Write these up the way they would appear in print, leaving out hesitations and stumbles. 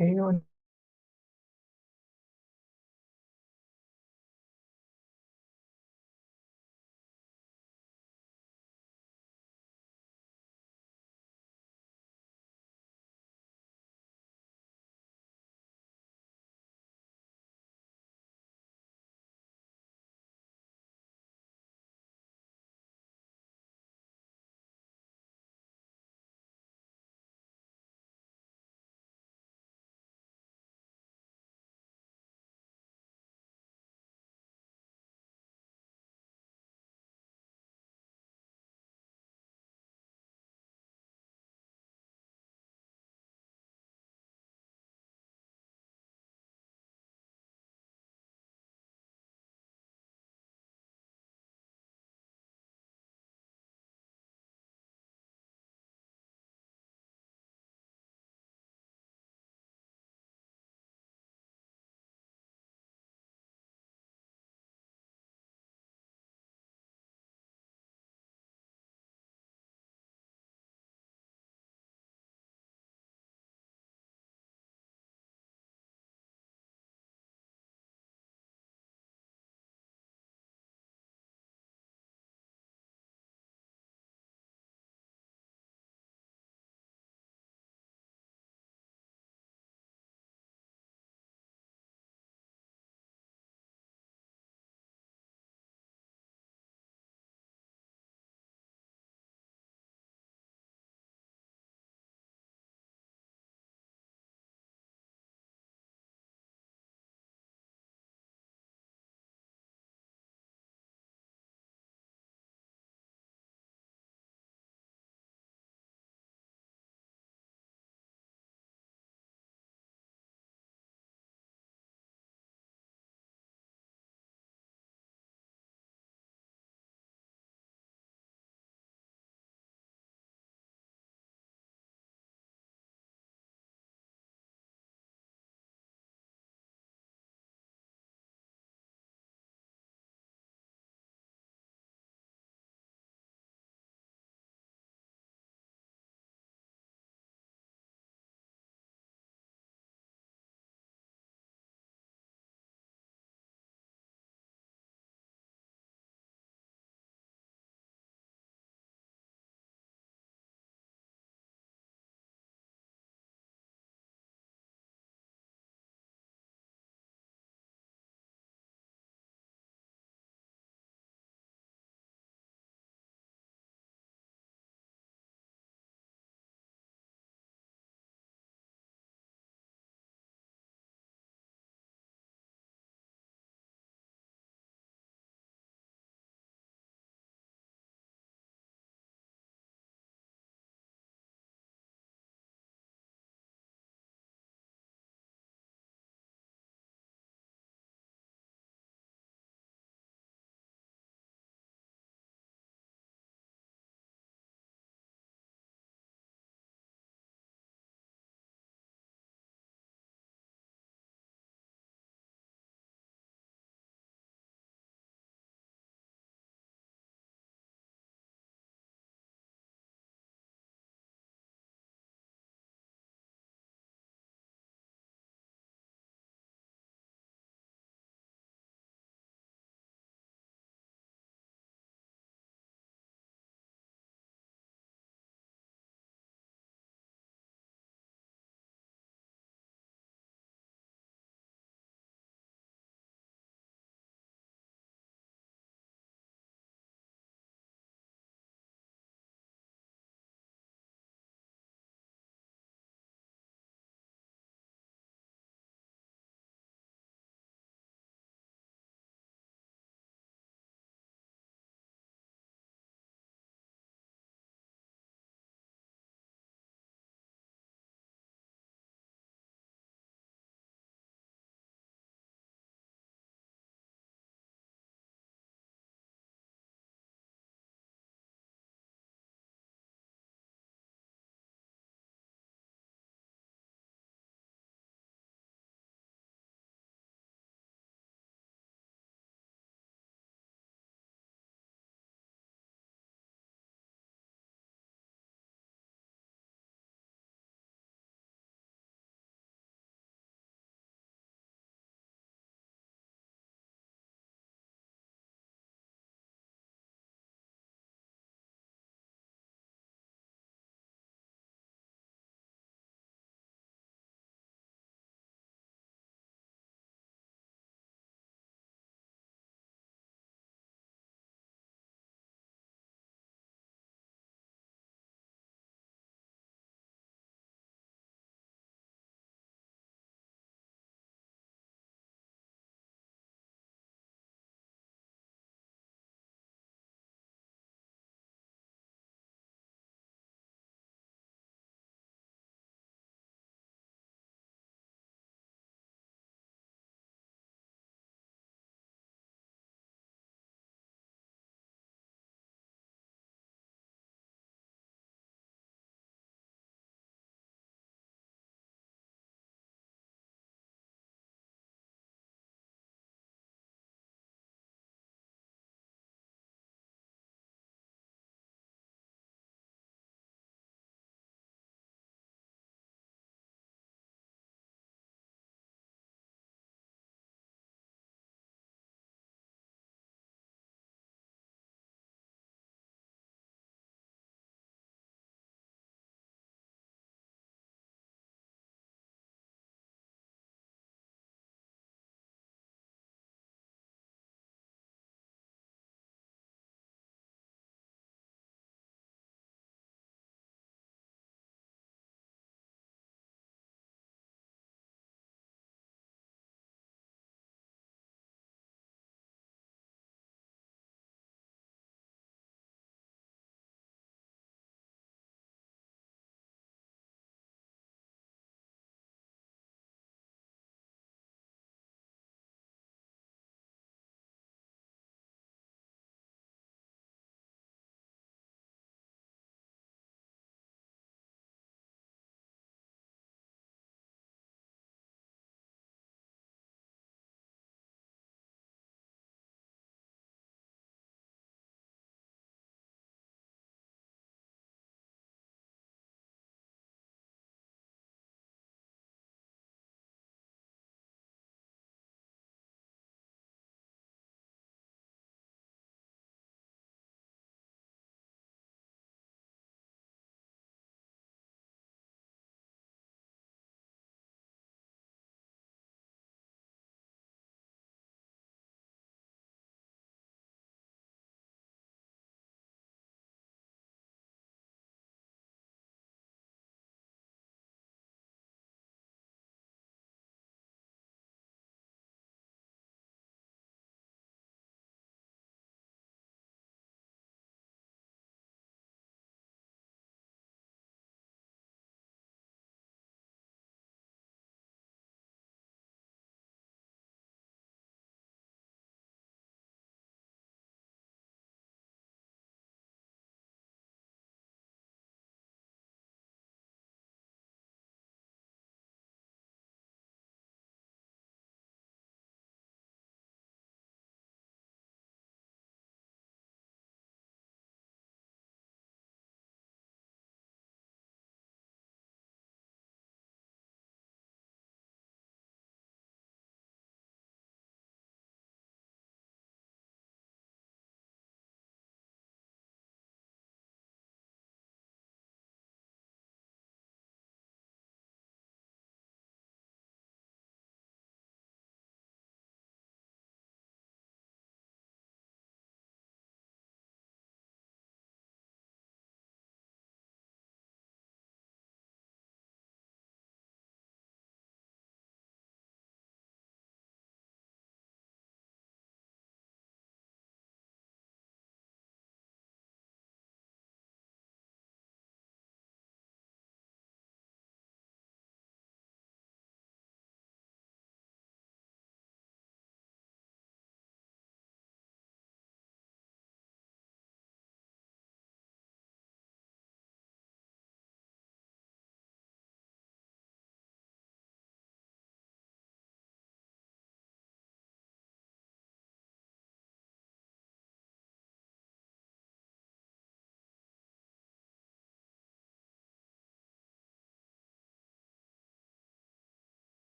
ايوه.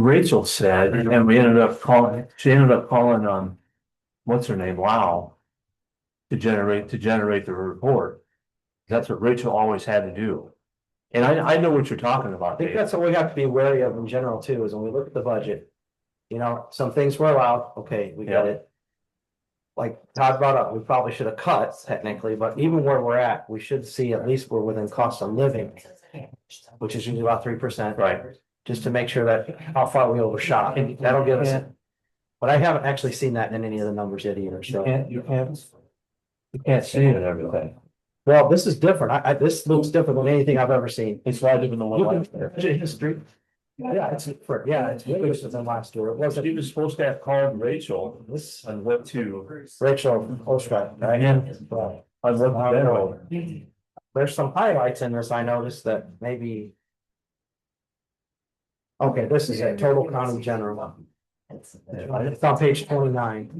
Rachel said, and she ended up calling what's her name, Wow, to generate the report. That's what Rachel always had to do. And I know what you're talking I about, think Dave. that's what we have to be wary of in general too, is when we look at the budget. You know, some things were allowed, okay, we get Yeah. it. Like Todd brought up, we probably should have cut technically, but even where we're at, we should see at least we're within cost of living. Which is usually about 3%. Right. Just to make sure that how far we overshot, and that'll give us. But I haven't actually seen that in any of the numbers yet either, so. You can't see it and everything. Well, this is different. This looks different than anything I've ever seen. It's not even the one last year. Budget history. Yeah, it's way different than last year. It She wasn't was supposed to have called Rachel and went to, Rachel Ostrand, right? I looked there. There's some highlights in this I noticed that maybe. Okay, this is a total county general. It's on page 29.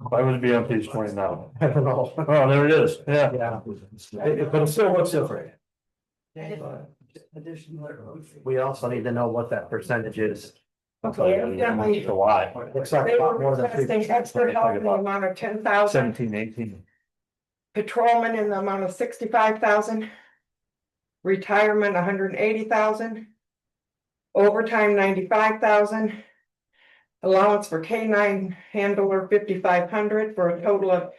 Why would it be on page 29? I don't know. Oh, there it is. Yeah. Yeah. But it still looks different. We also need to know what that percentage is. Okay, evidently, July. Looks like they a lot were more than requesting extra help in the amount of 10,000, 17, 18. patrolmen in the amount of 65,000. Retirement 180,000. Overtime 95,000. Allowance for K9 handler 5,500 for a total of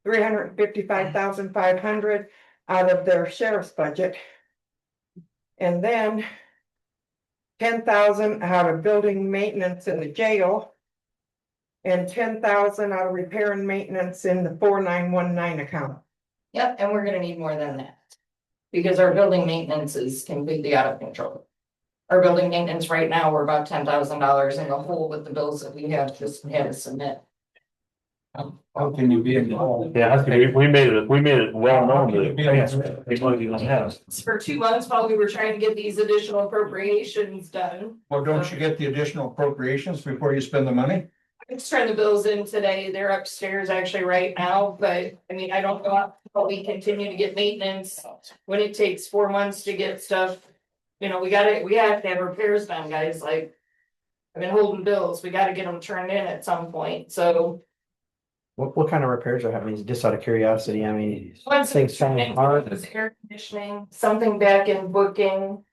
355,500 out of their sheriff's budget. And then 10,000 out of building maintenance in the jail. And 10,000 out of repair and maintenance in the 4919 account. Yep, and we're gonna need more than that. Because our building maintenance is completely out of control. Our building maintenance right now, we're about $10,000 in the hole with the bills that we have just had to submit. How can you be involved? Yeah, we made it well known that. It's for 2 months while we were trying to get these additional appropriations done. Well, don't you get the additional appropriations before you spend the money? I just turned the bills in today. They're upstairs actually right now, but I mean, I don't know how we continue to get maintenance when it takes 4 months to get stuff. You know, we have to have repairs done, guys, like. I've been holding bills. We gotta get them turned in at some point, so. What kind of repairs are happening? Just out of curiosity, I mean. Once Things sound hard. it's air conditioning, something back in booking.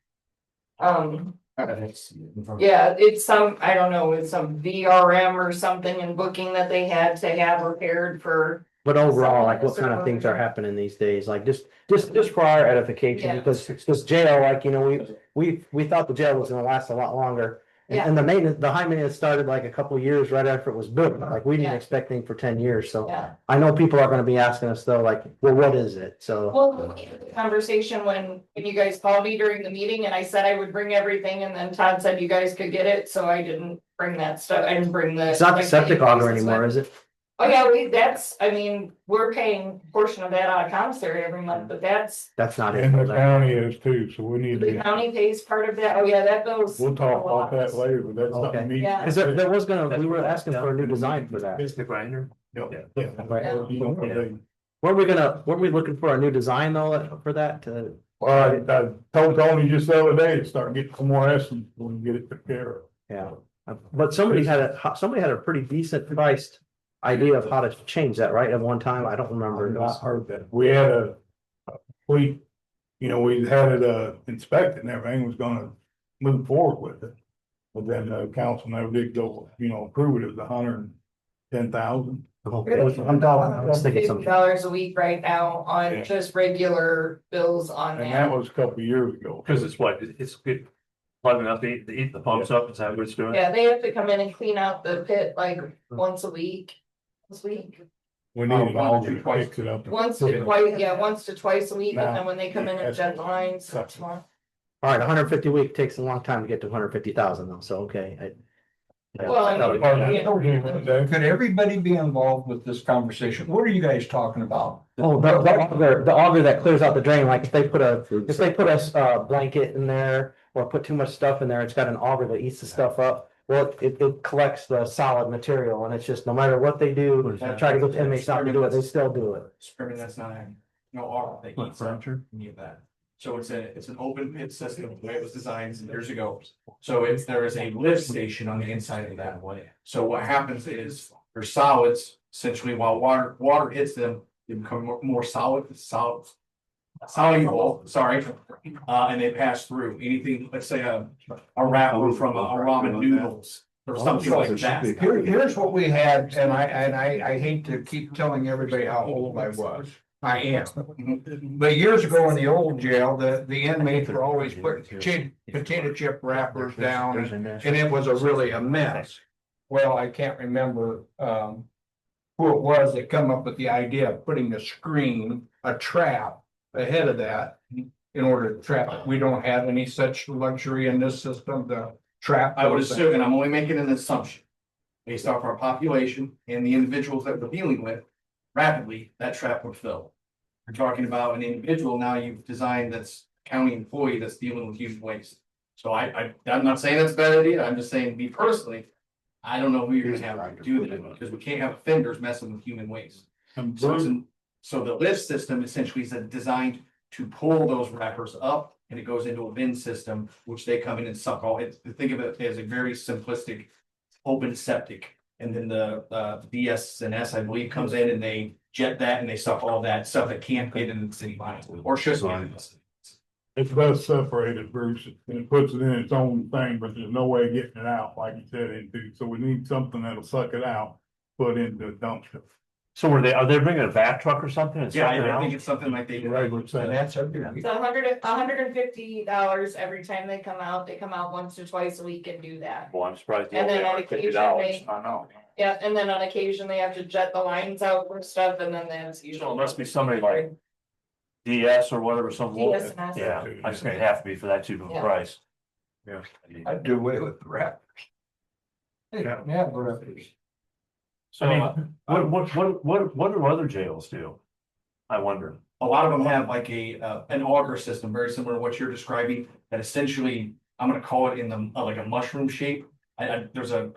Yeah, it's some, I don't know, it's some VRM or something in booking that they had to have repaired for. But overall, like what kind of things are happening these days? Like just for our edification, Yeah. because jail, like, you know, we thought the jail was gonna last a lot longer. Yeah. And the maintenance, the high maintenance started like a couple of years right after it was built. Like we didn't Yeah. expect anything for 10 years. So Yeah, I know people are gonna be asking us though, like, well, what is it? So. well, we had the conversation when you guys called me during the meeting and I said I would bring everything and then Todd said you guys could get it, so I didn't bring that stuff, I didn't bring the. It's not the like, septic auger invoices anymore, with- is it? Oh, yeah, I mean, we're paying a portion of that out of commissary every month, but that's, That's not it. And the county is too, so we need the to, county pays part of that. Oh, yeah, that goes. we'll talk about that later, but that's Okay. something. me- Yeah. Cause there was we were asking for a new design for that. Is the grinder? Yeah. Right. You know, Weren't we looking for a new design though for that to? Well, I told Tony just the other day to start getting some more estimates when we get it took care of. Yeah, but somebody had a pretty decent priced idea of how to change that, right? At one time, I don't remember. I've not heard that. We had we had it inspected and everything was gonna move forward with it. But then the council never did go, approve it. It was 110,000. Okay, I was thinking something. $50 a week right now on Yeah. just regular bills on And that that. was a couple of years ago. Because it's what, it's good. Plugging up, to eat the pumps up, is that what it's doing? Yeah, they have to come in and clean out the pit like once a week. This week, We need an auger to fix it up. once to twice, yeah, once to twice a week, and Now, then when they come in and jet the lines. that's- All right, 150 a week takes a long time to get to 150,000 though, so okay. Well, I Could everybody be involved with this conversation? What are you guys talking about? Oh, the auger that clears out the drain, like if they put a blanket in there or put too much stuff in there, it's got an auger that eats the stuff up. Well, it collects the solid material and it's just no matter what they do, try to get the inmates not to do it, they still do it. That's not, no R, they eat furniture, any of that. So it's an open pit system, the way it was designed years ago. So there is a lift station on the inside of that way. So what happens is there's solids, essentially while water hits them, they become more soluble, sorry. And they pass through anything, let's say a wrapper from a ramen noodles or something like that. Here's what we had, and I hate to keep telling everybody how old I was. I am. But years ago in the old jail, the inmates were always putting potato chip wrappers down, and it was really a mess. Well, I can't remember, who it was that come up with the idea of putting a trap ahead of that in order to trap it. We don't have any such luxury in this system, the trap. I would assume, and I'm only making an assumption, based off our population and the individuals that we're dealing with, rapidly, that trap would fill. You're talking about an individual now you've designed that's county employee that's dealing with human waste. So I'm not saying that's a bad idea, I'm just saying, me personally, I don't know who you're gonna have to do that, because we can't have offenders messing with human waste. So the lift system essentially is designed to pull those wrappers up, and it goes into a bin system, which they come in and suck all it. Think of it as a very simplistic open septic. And then the DS&S, I believe, comes in and they jet that and they suck all that stuff that can't get into the city line or should be. It's best separated, Bruce, and it puts it in its own thing, but there's no way of getting it out, like you said, into, so we need something that'll suck it out, put into the dumpster. So are they bringing a vac truck or something? and Yeah, sucking it I out? think it's something like they do. Right, what's And that? that's every. It's $150 every time they come out. They come out once or twice a week and do that. Well, I'm surprised. they And then only on have occasion $50. they- I know. Yeah, and then on occasion they have to jet the lines out for stuff and then that's So usually. it must be somebody like DS or whatever, some. DS&S. Yeah, I just gonna have to be for that cheap of a Yeah. price. Yeah. I'd do away with the wrappers. Yeah, wrappers. I mean, what do other jails do? I wonder. A lot of them have like an auger system, very similar to what you're describing, that essentially, I'm gonna call it in the, like a mushroom shape. There's a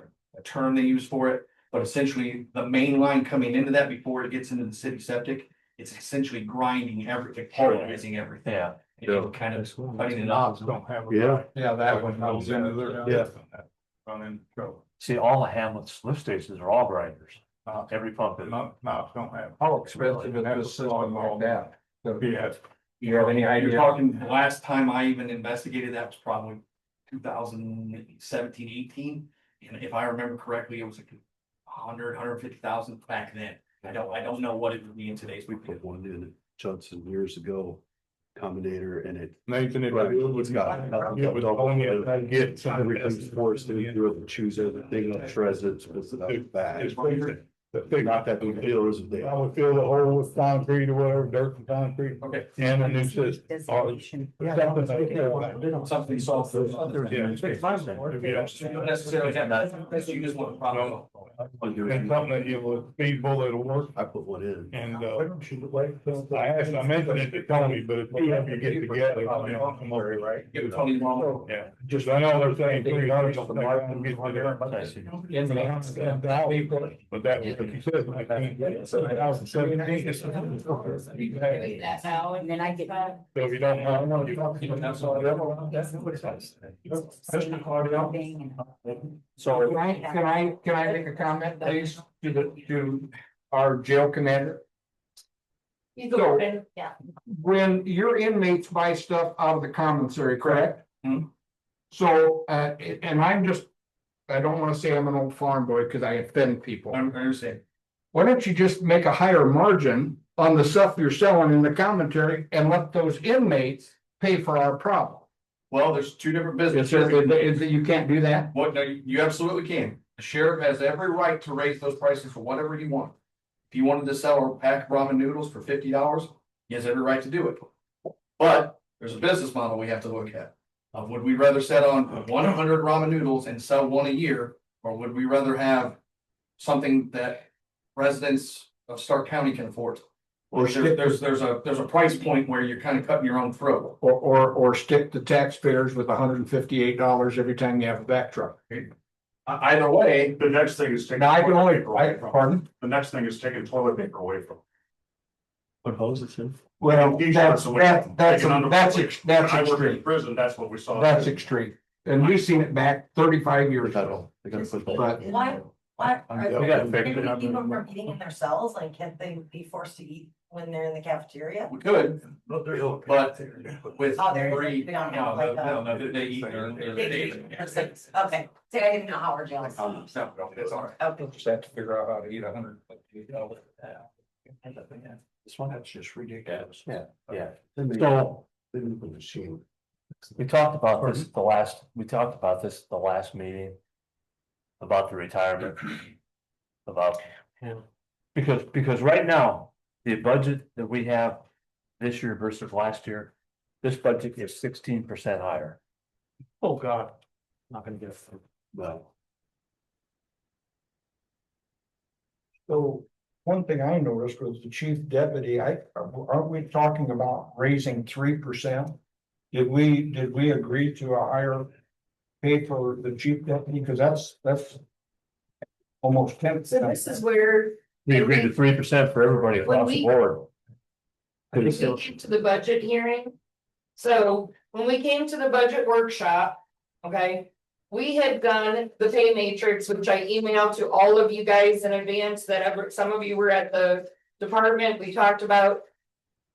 term they use for it, but essentially the main line coming into that before it gets into the city septic, it's essentially grinding everything, pulverizing everything. Yeah. And kind of cutting it off. Don't have. Yeah, that one comes into there. Yeah. Run in trouble. See, all the Hamlet's lift stations are all grinders. Every pump is. No, don't have. How expensive is this system like that? Yeah. You have any You're idea? talking, the last time I even investigated that was probably 2017, 18. And if I remember correctly, it was like 150,000 back then. I don't know what it would be in today's. We put one in Judson years ago, combinator, and it. Nathan, It's got. it was only a get some. Everything's forced to do it, choose everything, shreds it, spits it out back. It's bigger. The big, Not that big deal, is it? I would fill the hole with concrete or whatever, dirt and concrete. Okay. And a new system. Designation. Something like that. Something soft. You Yeah. don't necessarily have that, you just want a problem. And something that you would feasible, it'll work. I put one in. And, I mentioned it to Tony, but if you get together, come over, right? Give Tony one. Yeah, just, I know they're saying 300. But that was what you said. 2017. That now and then I get back. So if you don't know. So can I make a comment, please, to our jail commander? He's open, yeah. When your inmates buy stuff out of the commissary, correct? Hmm. So, and I don't wanna say I'm an old farm boy, cause I offend people. I understand. Why don't you just make a higher margin on the stuff you're selling in the commentary and let those inmates pay for our problem? Well, there's two different Is businesses. that you can't do that? What, no, you absolutely can. The sheriff has every right to raise those prices for whatever he wants. If you wanted to sell a pack of ramen noodles for $50, he has every right to do it. But there's a business model we have to look at. Would we rather set on 100 ramen noodles and sell one a year? Or would we rather have something that residents of Stark County can afford? Or there's a price point where you're kind of cutting your own throat. Or stick the taxpayers with $158 every time you have a back truck. Either way, The next thing is taking. Now, I can only, toilet paper away from 'em. pardon? The next thing is taking toilet paper away from 'em. Put hoses in. Well, that's I worked in extreme. prison, that's what we saw. That's extreme. And we've seen it back 35 years ago. They gotta put that- But Why, We gotta fix it. can we keep them from eating in their cells, like can't they be forced to eat when they're in the cafeteria? We could, but with Oh, they're- three, they don't have like a- they eat. Okay, so I didn't know how our jails. It's all right. Okay. just have to figure out how to eat 100. This one, that's just ridiculous. Yeah, yeah. So. So we talked about this at the last, the last meeting. About the retirement. About. Because right now, the budget that we have this year versus last year, this budget is 16% higher. Oh, God. Not gonna get it. Well, So one thing I noticed was the chief deputy, aren't we talking about raising 3%? Did we agree to a higher pay for the chief deputy? Because that's almost 10. So this is where we agreed to 3% for everybody across the board. we came to the budget hearing. So when we came to the budget workshop, okay, we had done the pay matrix, which I emailed to all of you guys in advance some of you were at the department, we talked about.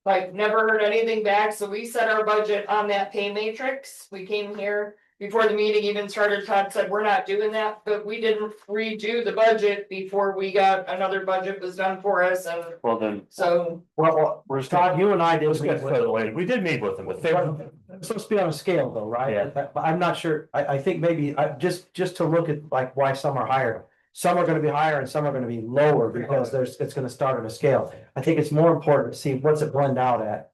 Like, never heard anything back, so we set our budget on that pay matrix. We came here before the meeting even started. Todd said, we're not doing that, but we didn't redo the budget before we got another budget was done for us, and Well, then, so. Well, Todd, you and I did. let's get further away. We did meet with them, but they were. It's supposed to be on a scale though, right? Yeah. But I'm not sure, I think maybe, just to look at like why some are higher. Some are gonna be higher and some are gonna be lower because it's gonna start on a scale. I think it's more important to see what's it blend out at.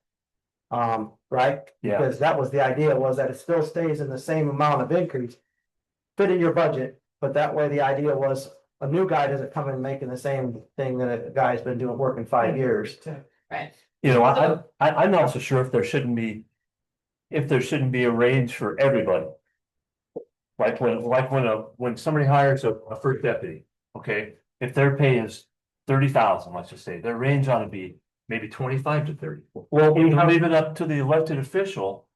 Right? Yeah. Because that was the idea, was that it still stays in the same amount of increase. Fit in your budget, but that way the idea was a new guy doesn't come in making the same thing that a guy's been working 5 years. Right. You know, I'm not so sure if there shouldn't be. If there shouldn't be a range for everybody. Like when somebody hires a first deputy, okay, if their pay is 30,000, let's just say, their range ought to be maybe 25 to 30. Well, You can leave it up to the elected official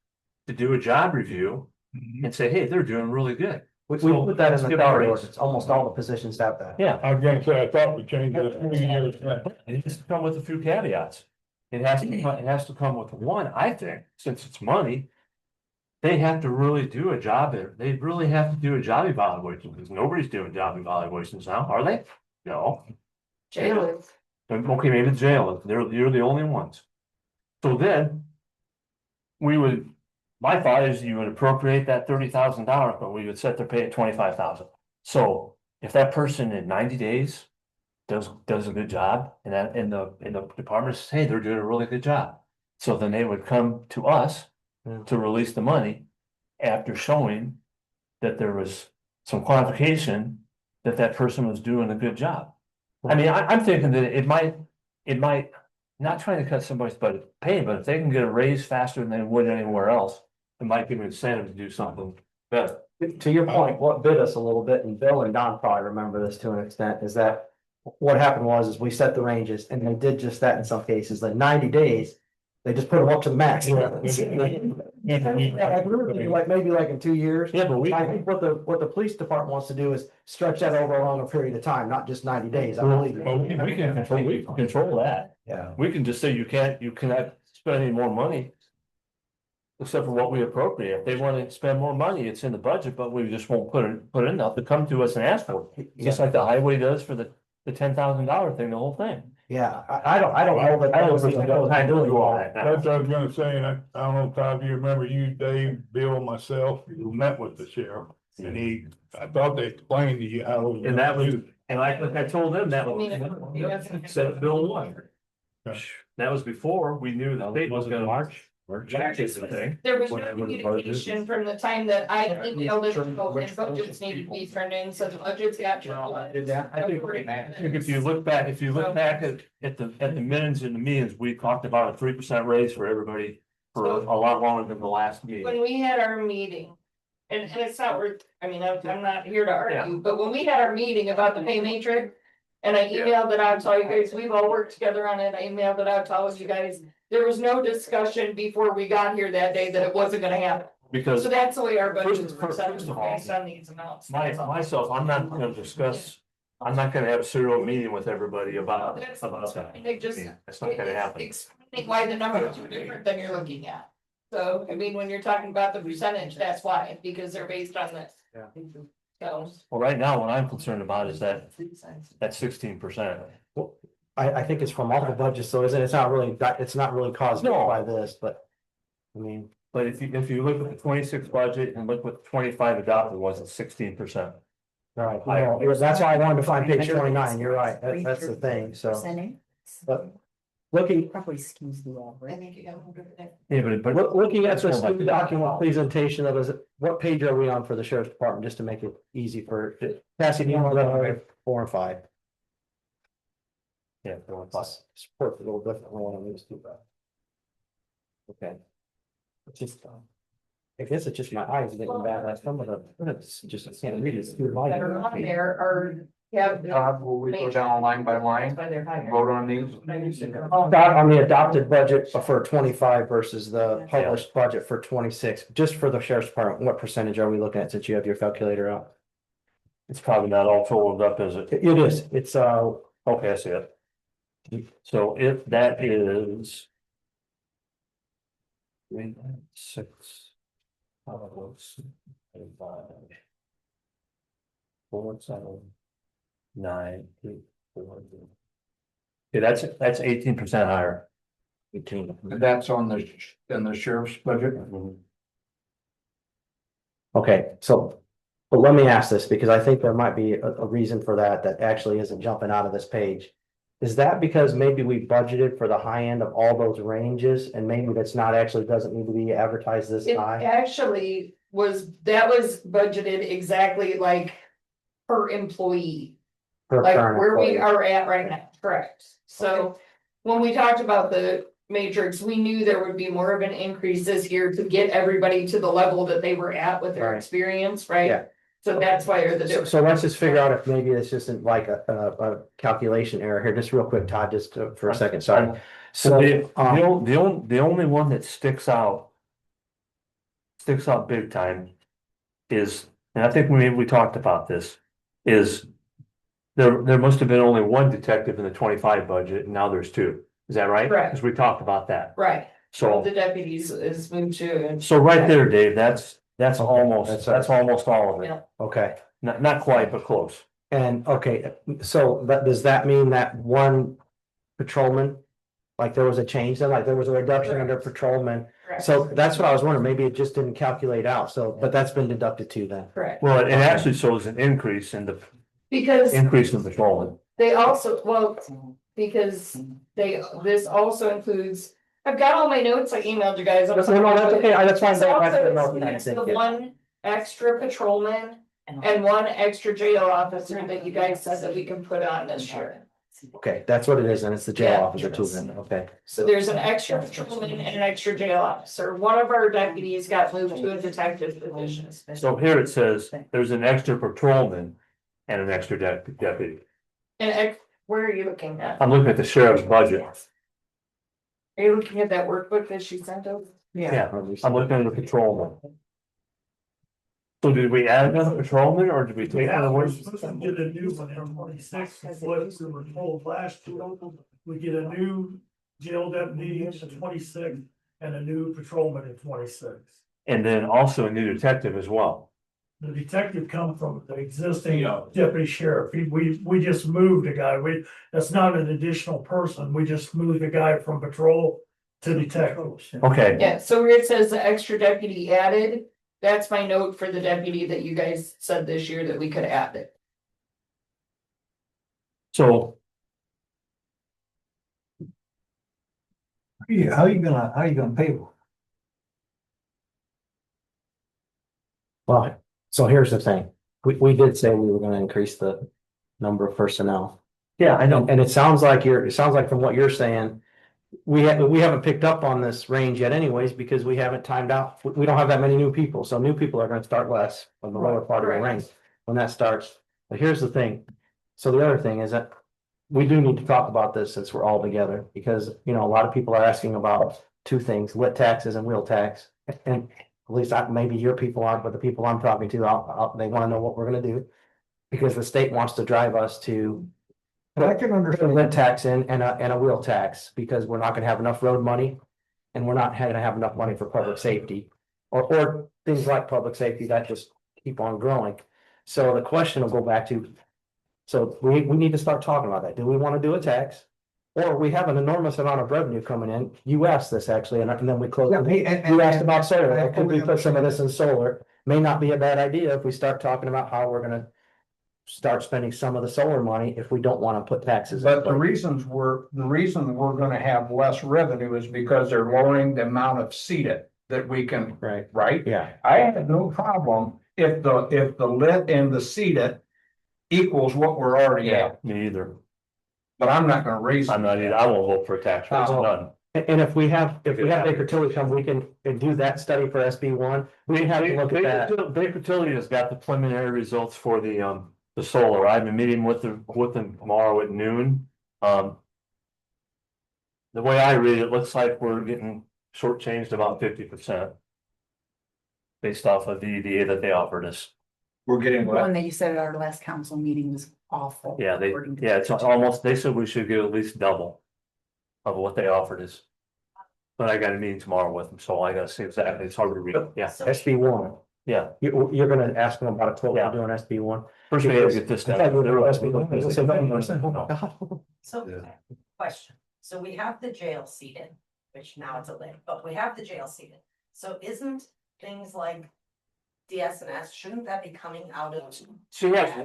to do a job review and say, hey, they're doing really good. we So put that in let's the give them a salary raise. ordinance, almost all the positions have that. Yeah, I was gonna say, I thought we changed it 3 years back. it has to come with a few caveats. It has to come with one, I think, since it's money. They have to really do a job there. They really have to do a job evaluation because nobody's doing job evaluations now, are they? No. Jail. Okay, maybe the jail, you're the only ones. So then. My thought is you would appropriate that $30,000, but we would set their pay at 25,000. So if that person in 90 days. Does a good job and that in the department says, hey, they're doing a really good job. So then they would come to us to release the money after showing that there was some qualification that person was doing a good job. I mean, I'm thinking that it might, not trying to cut somebody's budget pay, but if they can get a raise faster than they would anywhere else, it might give an incentive to do something better. To your point, what bit us a little bit, and Bill and Don probably remember this to an extent, is that. What happened was we set the ranges and they did just that in some cases, like 90 days. They just put them up to the max. Like maybe like in 2 years. Yeah, but I think what the police department wants to do is stretch that over a longer period of time, not just 90 days, I believe. Well, we can control that. Yeah. We can just say you cannot spend any more money. Except for what we appropriate. If they want to spend more money, it's in the budget, but we just won't put it enough to come to us and ask for it. Just like the highway does for the $10,000 thing, the whole thing. Yeah, I don't know that. I don't think we don't have to do all that now. That's what I was gonna say, and I don't know, Todd, you remember you, Dave, Bill, myself, who met with the sheriff. And I thought they explained to you how. And that was, and like I told them, that was Senate Bill 1. Okay. That was before we knew the state was gonna march. Thing. There was no Whatever the budget is. communication from the time that I emailed it, and budgets needed to be turned in, so the budgets got. I think if you look back, at the minutes in the meetings, we talked about a 3% raise for everybody. For a lot longer than the last meeting. When we had our meeting, and it's not worth, I mean, I'm not here to argue, but when we had our meeting about the pay matrix. And I emailed it out to all you guys, we've all worked together on it, I emailed it out to all of you guys. There was no discussion before we got here that day that it wasn't gonna happen. Because So that's the way our budget is First presented of all, based on these amounts. myself, I'm not gonna discuss, I'm not gonna have a serial meeting with everybody about That's that. They just. That's not gonna happen. Explaining why the numbers are different than you're looking at. So, I mean, when you're talking about the percentage, that's why, because they're based on this. Yeah. So. Well, right now, what I'm concerned about is that 16%. I think it's from all the budgets, so isn't, it's not really, it's not really caused No. by this, but. I mean, But if you look at the 26 budget and look what the 25 adopted was, it's 16%. right, that's why I wanted to find page 29, you're right, that's the thing, so. But looking, Probably skews the I average. think you got one good there. Yeah, but looking at this new document presentation of us, what page are we on for the sheriff's department, just to make it easy for Cassie, do you know that 4 and 5? yeah, Plus, support a little different than what I'm used to, but. Okay. It's just, I guess it's just my eyes getting bad, like some of the, it's just, I can't read it, it's too light. That are on there are, have. Todd, will we go down line by line, vote on these? On the adopted budget for 25 versus the published budget for 26, just for the sheriff's department, what percentage are we looking at since you have your calculator out? it's probably not all totaled up, is it? It is, it's, Okay, I see it. So if that is. 6. 4, 7. 9, 8, 4. Okay, that's 18% higher. 18. That's on the sheriff's budget. okay, so. But let me ask this, because I think there might be a reason for that, that actually isn't jumping out of this page. Is that because maybe we budgeted for the high end of all those ranges, and maybe that's not actually, doesn't need to be advertised this It high? actually that was budgeted exactly like per employee. per Like current where we employee? are at right now, correct? So when we talked about the matrix, we knew there would be more of an increase this year to get everybody to the level that they were at with their Right. experience, right? Yeah. So that's why you're the So, difference. so let's just figure out if maybe it's just like a calculation error here, just real quick, Todd, for a second, sorry. So So, the only one that sticks out. Sticks out big time. Is, and I think maybe we talked about this, is. There must have been only one detective in the 25 budget, and now there's 2. Is that right? Correct. Because we talked about that. Right, So, the deputies is moved to. so right there, Dave, that's Okay, almost, that's almost all of it. Yeah. okay, Not quite, but close. and, okay, so does that mean that one patrolman? Like there was a change then, like there was a reduction under patrolman, Correct. so that's what I was wondering, maybe it just didn't calculate out, so, but that's been deducted too then. Correct, Well, it actually shows an increase in the, because increase in patrolman. they also, well, because this also includes, I've got all my notes, I emailed you guys. No, that's okay, that's fine. This That's also no, includes the yeah. one extra patrolman and one extra jail officer that you guys said that we can put on this year. Okay, that's what it is, and it's the jail Yeah. officer too, then, okay. So there's an extra patrolman and an extra jail officer. One of our deputies got moved to a detective position. So here it says, there's an extra patrolman and an extra deputy. And where are you looking at? I'm looking at the sheriff's budget. Are you looking at that workbook that she sent over? Yeah, I'm looking at the patrolman. So did we add another patrolman or did we take Yeah, another we're one? supposed to get a new one in 26, is what we were told last year. We get a new jail deputy in 26 and a new patrolman in 26. And then also a new detective as well. The detective come from the existing deputy sheriff. We just moved a guy. That's not an additional person. We just moved a guy from patrol to detective. Okay, Yeah, so where it says the extra deputy added, that's my note for the deputy that you guys said this year that we could add it. so Yeah, how you gonna pay them? Well, so here's the thing, we did say we were gonna increase the number of personnel. yeah, I know. And it sounds like it sounds like from what you're saying, we haven't picked up on this range yet anyways, because we haven't timed out, we don't have that many new people, so new people are gonna start less on the lower part of the Correct. range when that starts. But here's the thing, so the other thing is that we do need to talk about this since we're all together, because, you know, a lot of people are asking about two things, lit taxes and wheel tax. And at least maybe your people aren't, but the people I'm talking to, they want to know what we're gonna do. Because the state wants to drive us to I can put a understand. lit tax in and a wheel tax, because we're not gonna have enough road money. And we're not gonna have enough money for public safety, or things like public safety that just keep on growing. So the question will go back to, so we need to start talking about that. Do we want to do a tax? Or we have an enormous amount of revenue coming in. You asked this actually, and then we closed. You asked about solar. Could we put some of this in solar? May not be a bad idea if we start talking about how we're gonna start spending some of the solar money if we don't want to put taxes. But the reason we're gonna have less revenue is because they're lowering the amount of seated that we can, Right, right? yeah. I have no problem if the lit and the seated equals what we're already at, Me either. but I'm not gonna raise. I'm not either. I won't vote for a tax raise, none. And if we have Baker Tilly come, we can do that study for SB1. We have to look at that. Baker Tilly has got the preliminary results for the solar. I have a meeting with them tomorrow at noon. The way I read it, it looks like we're getting shortchanged about 50%. Based off of the EDA that they offered us. We're getting The what? one that you said at our last council meeting was awful. Yeah, according to- it's almost, they said we should get at least double. Of what they offered us. But I got a meeting tomorrow with them, so I gotta see exactly, it's hard to read, yeah, SB1. yeah. You're gonna ask them about a quote Yeah. for doing SB1. First we gotta get this I thought you were done. doing SB1. I said, no. So, Yeah. question, so we have the jail seated, which now it's a lid, but we have the jail seated. So isn't things like DS&S, shouldn't that be coming out of? So yes, you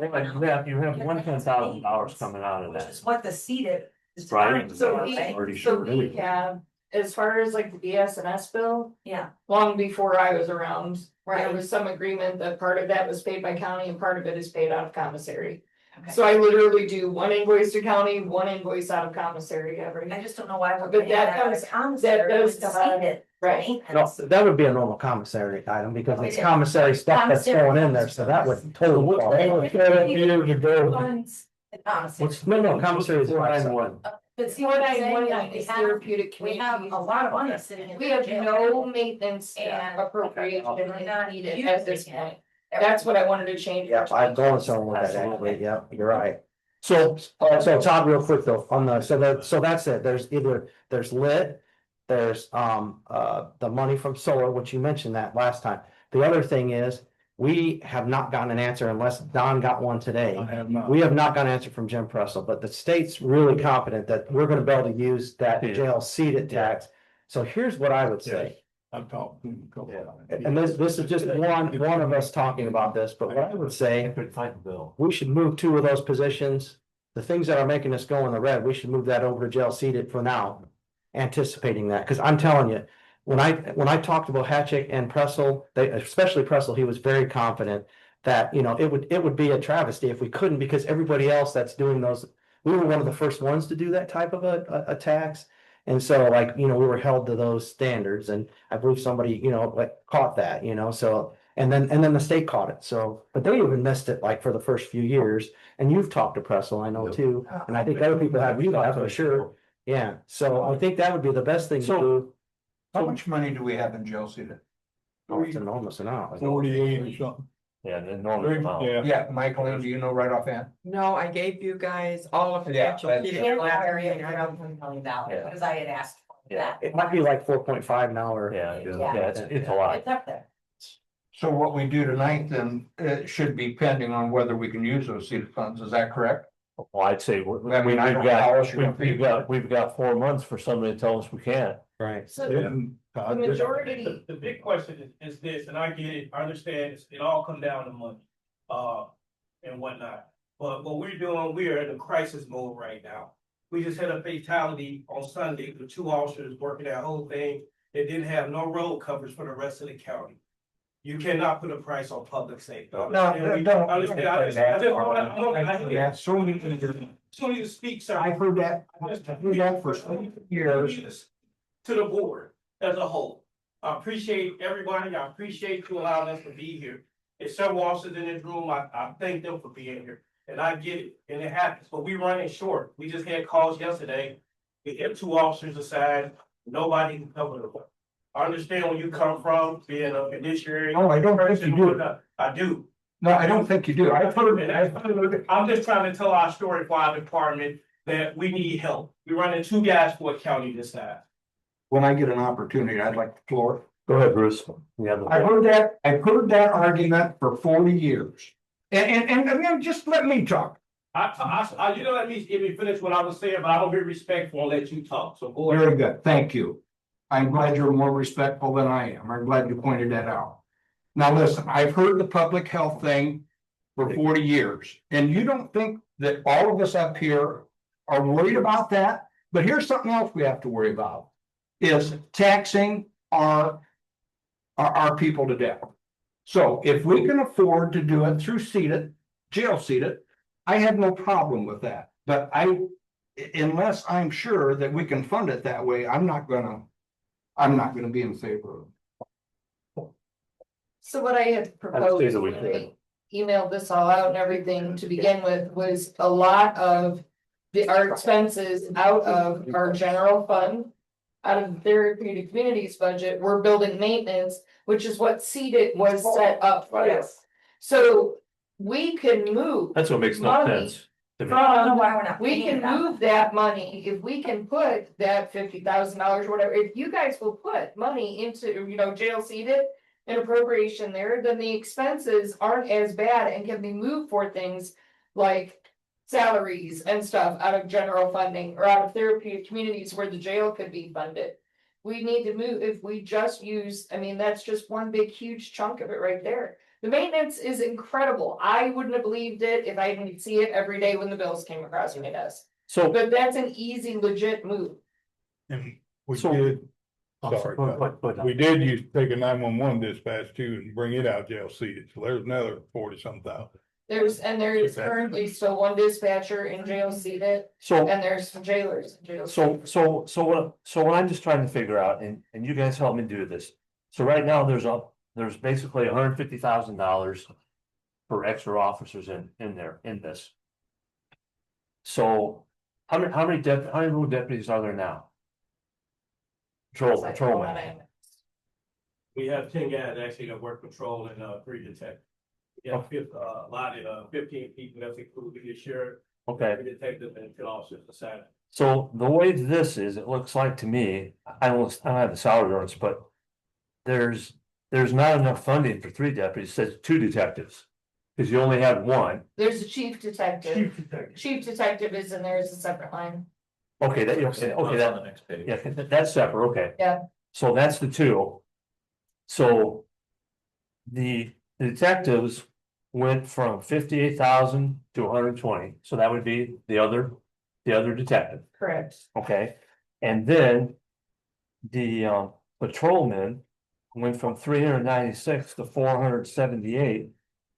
have $110,000 coming out of Which that. is what the seated is. Right. designed So for, we, right? Already so sure, we really. have, as far as like the BS&S bill, Yeah, long before I was around. There right. was some agreement that part of that was paid by county and part of it is paid out of commissary. Okay. So I literally do one invoice to county, one invoice out of commissary every. I just don't know why we're But paying that that out comes- of commissary that with does come out of- seated right. No, maintenance. that would be a normal commissary item because it's It is. commissary stuff that's Commissary. going in there, so that would totally. fall. Funds the commissary. No, commissary is. But see what I'm saying, 4919 we is have, therapeutic we have communities. a lot of money sitting in. We have jail. no maintenance And- appropriation We're not needed at this using it. point. That's what I wanted to change. Yeah, I'm going somewhere with that, Absolutely. actually, yeah, you're right. So Todd, real quick though, on the, so that's it, there's lit. There's the money from solar, which you mentioned that last time. The other thing is, we have not gotten an answer unless Don got one today. I have not. We have not got an answer from Jim Pressel, but the state's really confident that we're gonna be able to use that Yeah. jail seated tax. So here's what I would say. I've talked to him a couple of times. And this is just one of us talking about this, but what I would I say, couldn't find the bill. we should move two of those positions. The things that are making us go in the red, we should move that over to jail seated for now. Anticipating that, because I'm telling you, when I talked about Hatchick and Pressel, especially Pressel, he was very confident that, you know, it would be a travesty if we couldn't, because everybody else that's doing those, we were one of the first ones to do that type of a tax. And so like, you know, we were held to those standards, and I believe somebody, you know, like caught that, you know, so. And then the state caught it, so, but they even missed it like for the first few years, and you've talked to Pressel, I know Yep. too, and I think other people have, you have for sure. Yeah, so I think that would be the best thing to do. How much money do we have in jail seated? Oh, it's enormous amount. 48 or something. Yeah, an enormous amount. Yeah. Yeah, Michael, do you know right offhand? No, I gave you guys all of Yeah, financial. that's- detail In last that area, meeting. I don't think million dollars, Yeah. because I had asked for Yeah. that. It might be like 4.5 now or. Yeah, Yeah. it's a lot. It's up there. So what we do tonight then, it should be pending on whether we can use those seated funds, is that correct? Well, I'd say, I mean, I don't know how else you're gonna pay. we've got 4 months for somebody to tell us we can't. Right. So And the Todd, majority, The big question is this, and I get it, I understand, it all come down to money, and whatnot. But what we're doing, we are in a crisis mode right now. We just had a fatality on Sunday with 2 officers working that whole thing. They didn't have no road coverage for the rest of the county. You cannot put a price on public safety. No, Understand? don't. I understand. I just Yeah, so many things. so you speak, sir. I've heard that, I've heard that for so many years. To the board as a whole. I appreciate everybody. I appreciate you allowing us to be here. There's several officers in this room. I thank them for being here. and I get it, and it happens, but we running short. We just had calls yesterday. We had 2 officers aside, nobody can cover the work. I understand where you come from, being a fiduciary. No, I don't think you do. I do. No, I don't think you do. I've heard, I'm just trying to tell our story for our department that we need help. We run in 2 guys for a county this size. when I get an opportunity, I'd like the floor. Go ahead, Bruce. You have the- I've heard that argument for 40 years. And then just let me talk. You don't let me finish what I was saying, but I'm gonna be respectful and let you talk, so go ahead. Very good, thank you. I'm glad you're more respectful than I am. I'm glad you pointed that out. Now, listen, I've heard the public health thing for 40 years, and you don't think that all of us up here are worried about that? But here's something else we have to worry about, is taxing our people to death. So if we can afford to do it through seated, jail seated, I have no problem with that. But unless I'm sure that we can fund it that way, I'm not gonna be in favor of it. So what I had say proposed that we when could. I emailed this all out and everything to begin with was a lot of our expenses out of our general fund. Out of the therapeutic communities budget, we're building maintenance, which is what seeded was set up for. Yes. So we can move That's what makes no Money sense. to me. from, why we're not we paying can that. move that money, if we can put that $50,000 or whatever, if you guys will put money into, jail seated. An appropriation there, then the expenses aren't as bad and can be moved for things like. Salaries and stuff out of general funding or out of therapeutic communities where the jail could be funded. We need to move, if we just use, that's just one big huge chunk of it right there. The maintenance is incredible. I wouldn't have believed it if I didn't see it every day when the bills came across my desk. So, But that's an easy, legit move. And we So- did, I'm sorry, but- we did use, take a 911 dispatch too and bring it out jail seated, so there's another 40-some thousand. There's Okay. currently still one dispatcher in jail seated so, and there's some jailers in jail. seated. so what I'm just trying to figure out, and you guys help me do this. So right now, there's basically $150,000 for extra officers in this. So how many road deputies are there now? Patrolmen. We have 10 guys actually that work patrol and 3 detectives. We have a lot of 15 people, that's including the sheriff, Okay, 3 detectives and 10 officers assigned. so the way this is, it looks like to me, I don't have the salary ordinance, but. There's not enough funding for 3 deputies, it says 2 detectives. Cause you only have 1. There's a chief detective. Chief detective is in there as a separate line. Okay, that, okay, that, the next page. yeah, that's separate, okay. Yeah. So that's the 2. So. The detectives went from 58,000 to 120, so that would be the other detective, Correct. okay? And then. The patrolmen went from 396 to 478,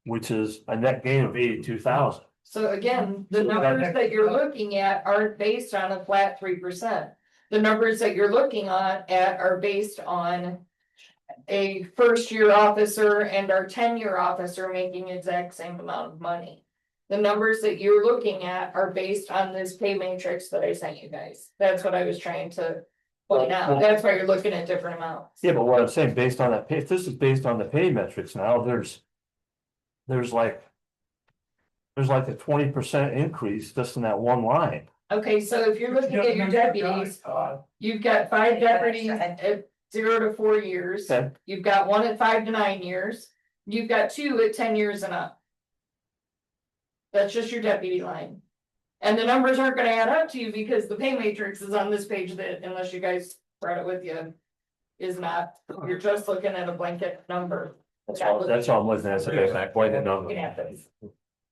which is a net gain of 82,000. So again, the So that- numbers that you're looking at aren't based on a flat 3%. The numbers that you're looking at are based on. A first-year officer and our 10-year officer making exact same amount of money. The numbers that you're looking at are based on this pay matrix that I sent you guys. That's what I was trying to point out. That's why you're looking at different amounts. Yeah, but what I'm saying, based on that pay, if this is based on the pay metrics now, there's like a 20% increase just in that one line. Okay, so if you're looking at your deputies, you've got 5 deputies at 0 to 4 years. Okay, You've got 1 at 5 to 9 years. You've got 2 at 10 years and up. That's just your deputy line. And the numbers aren't gonna add up to you because the pay matrix is on this page that, unless you guys brought it with you, is not, you're just looking at a blanket number. that's all I'm looking at, okay, blanket number. Yeah, that's-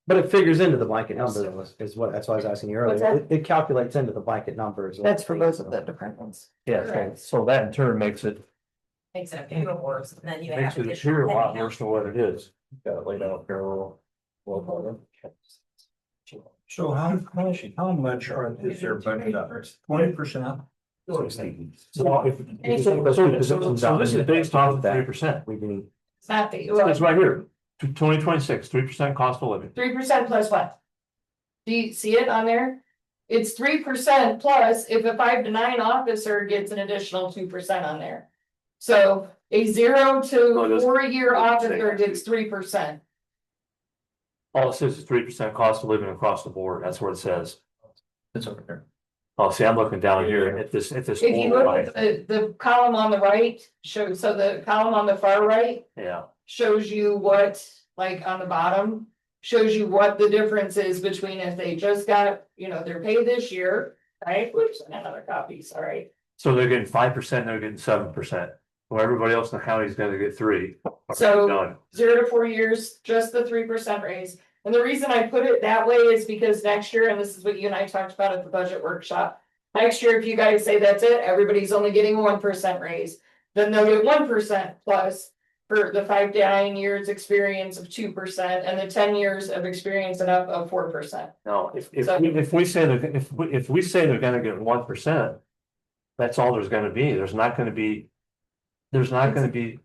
But it figures into the blanket number is what, that's why I was asking you What's earlier. that? It calculates into the blanket numbers. That's for both of the departments. Yeah, so that in turn makes it Makes it appear worse, and then you have. Makes it additional appear a lot headcount. worse than what it is. Got it laid out here. So how much is their budget up? 20%? So this is based off of 3%. We can, It's not the, It's right here, 2026, 3% cost of living. 3% plus what? Do you see it on there? It's 3% plus if a 5 to 9 officer gets an additional 2% on there. So a 0 to 4 year officer gets 3%. All it says is 3% cost of living across the board. That's what it says. It's over there. Oh, see, I'm looking down here at this. If you look at the column on the right, shows, so the column on the far right Yeah, shows you what, like on the bottom, shows you what the difference is between if they just got, their pay this year, right? Whoops, another copy, sorry. so they're getting 5%, they're getting 7%. Well, everybody else in the county is gonna get 3. So- Done. 0 to 4 years, just the 3% raise. And the reason I put it that way is because next year, and this is what you and I talked about at the budget workshop. Next year, if you guys say that's it, everybody's only getting 1% raise, then they'll get 1% plus. For the 5 to 9 years experience of 2% and the 10 years of experience and up of 4%. No, So- if we say that, if we say they're gonna get 1%. That's all there's gonna be. There's not gonna be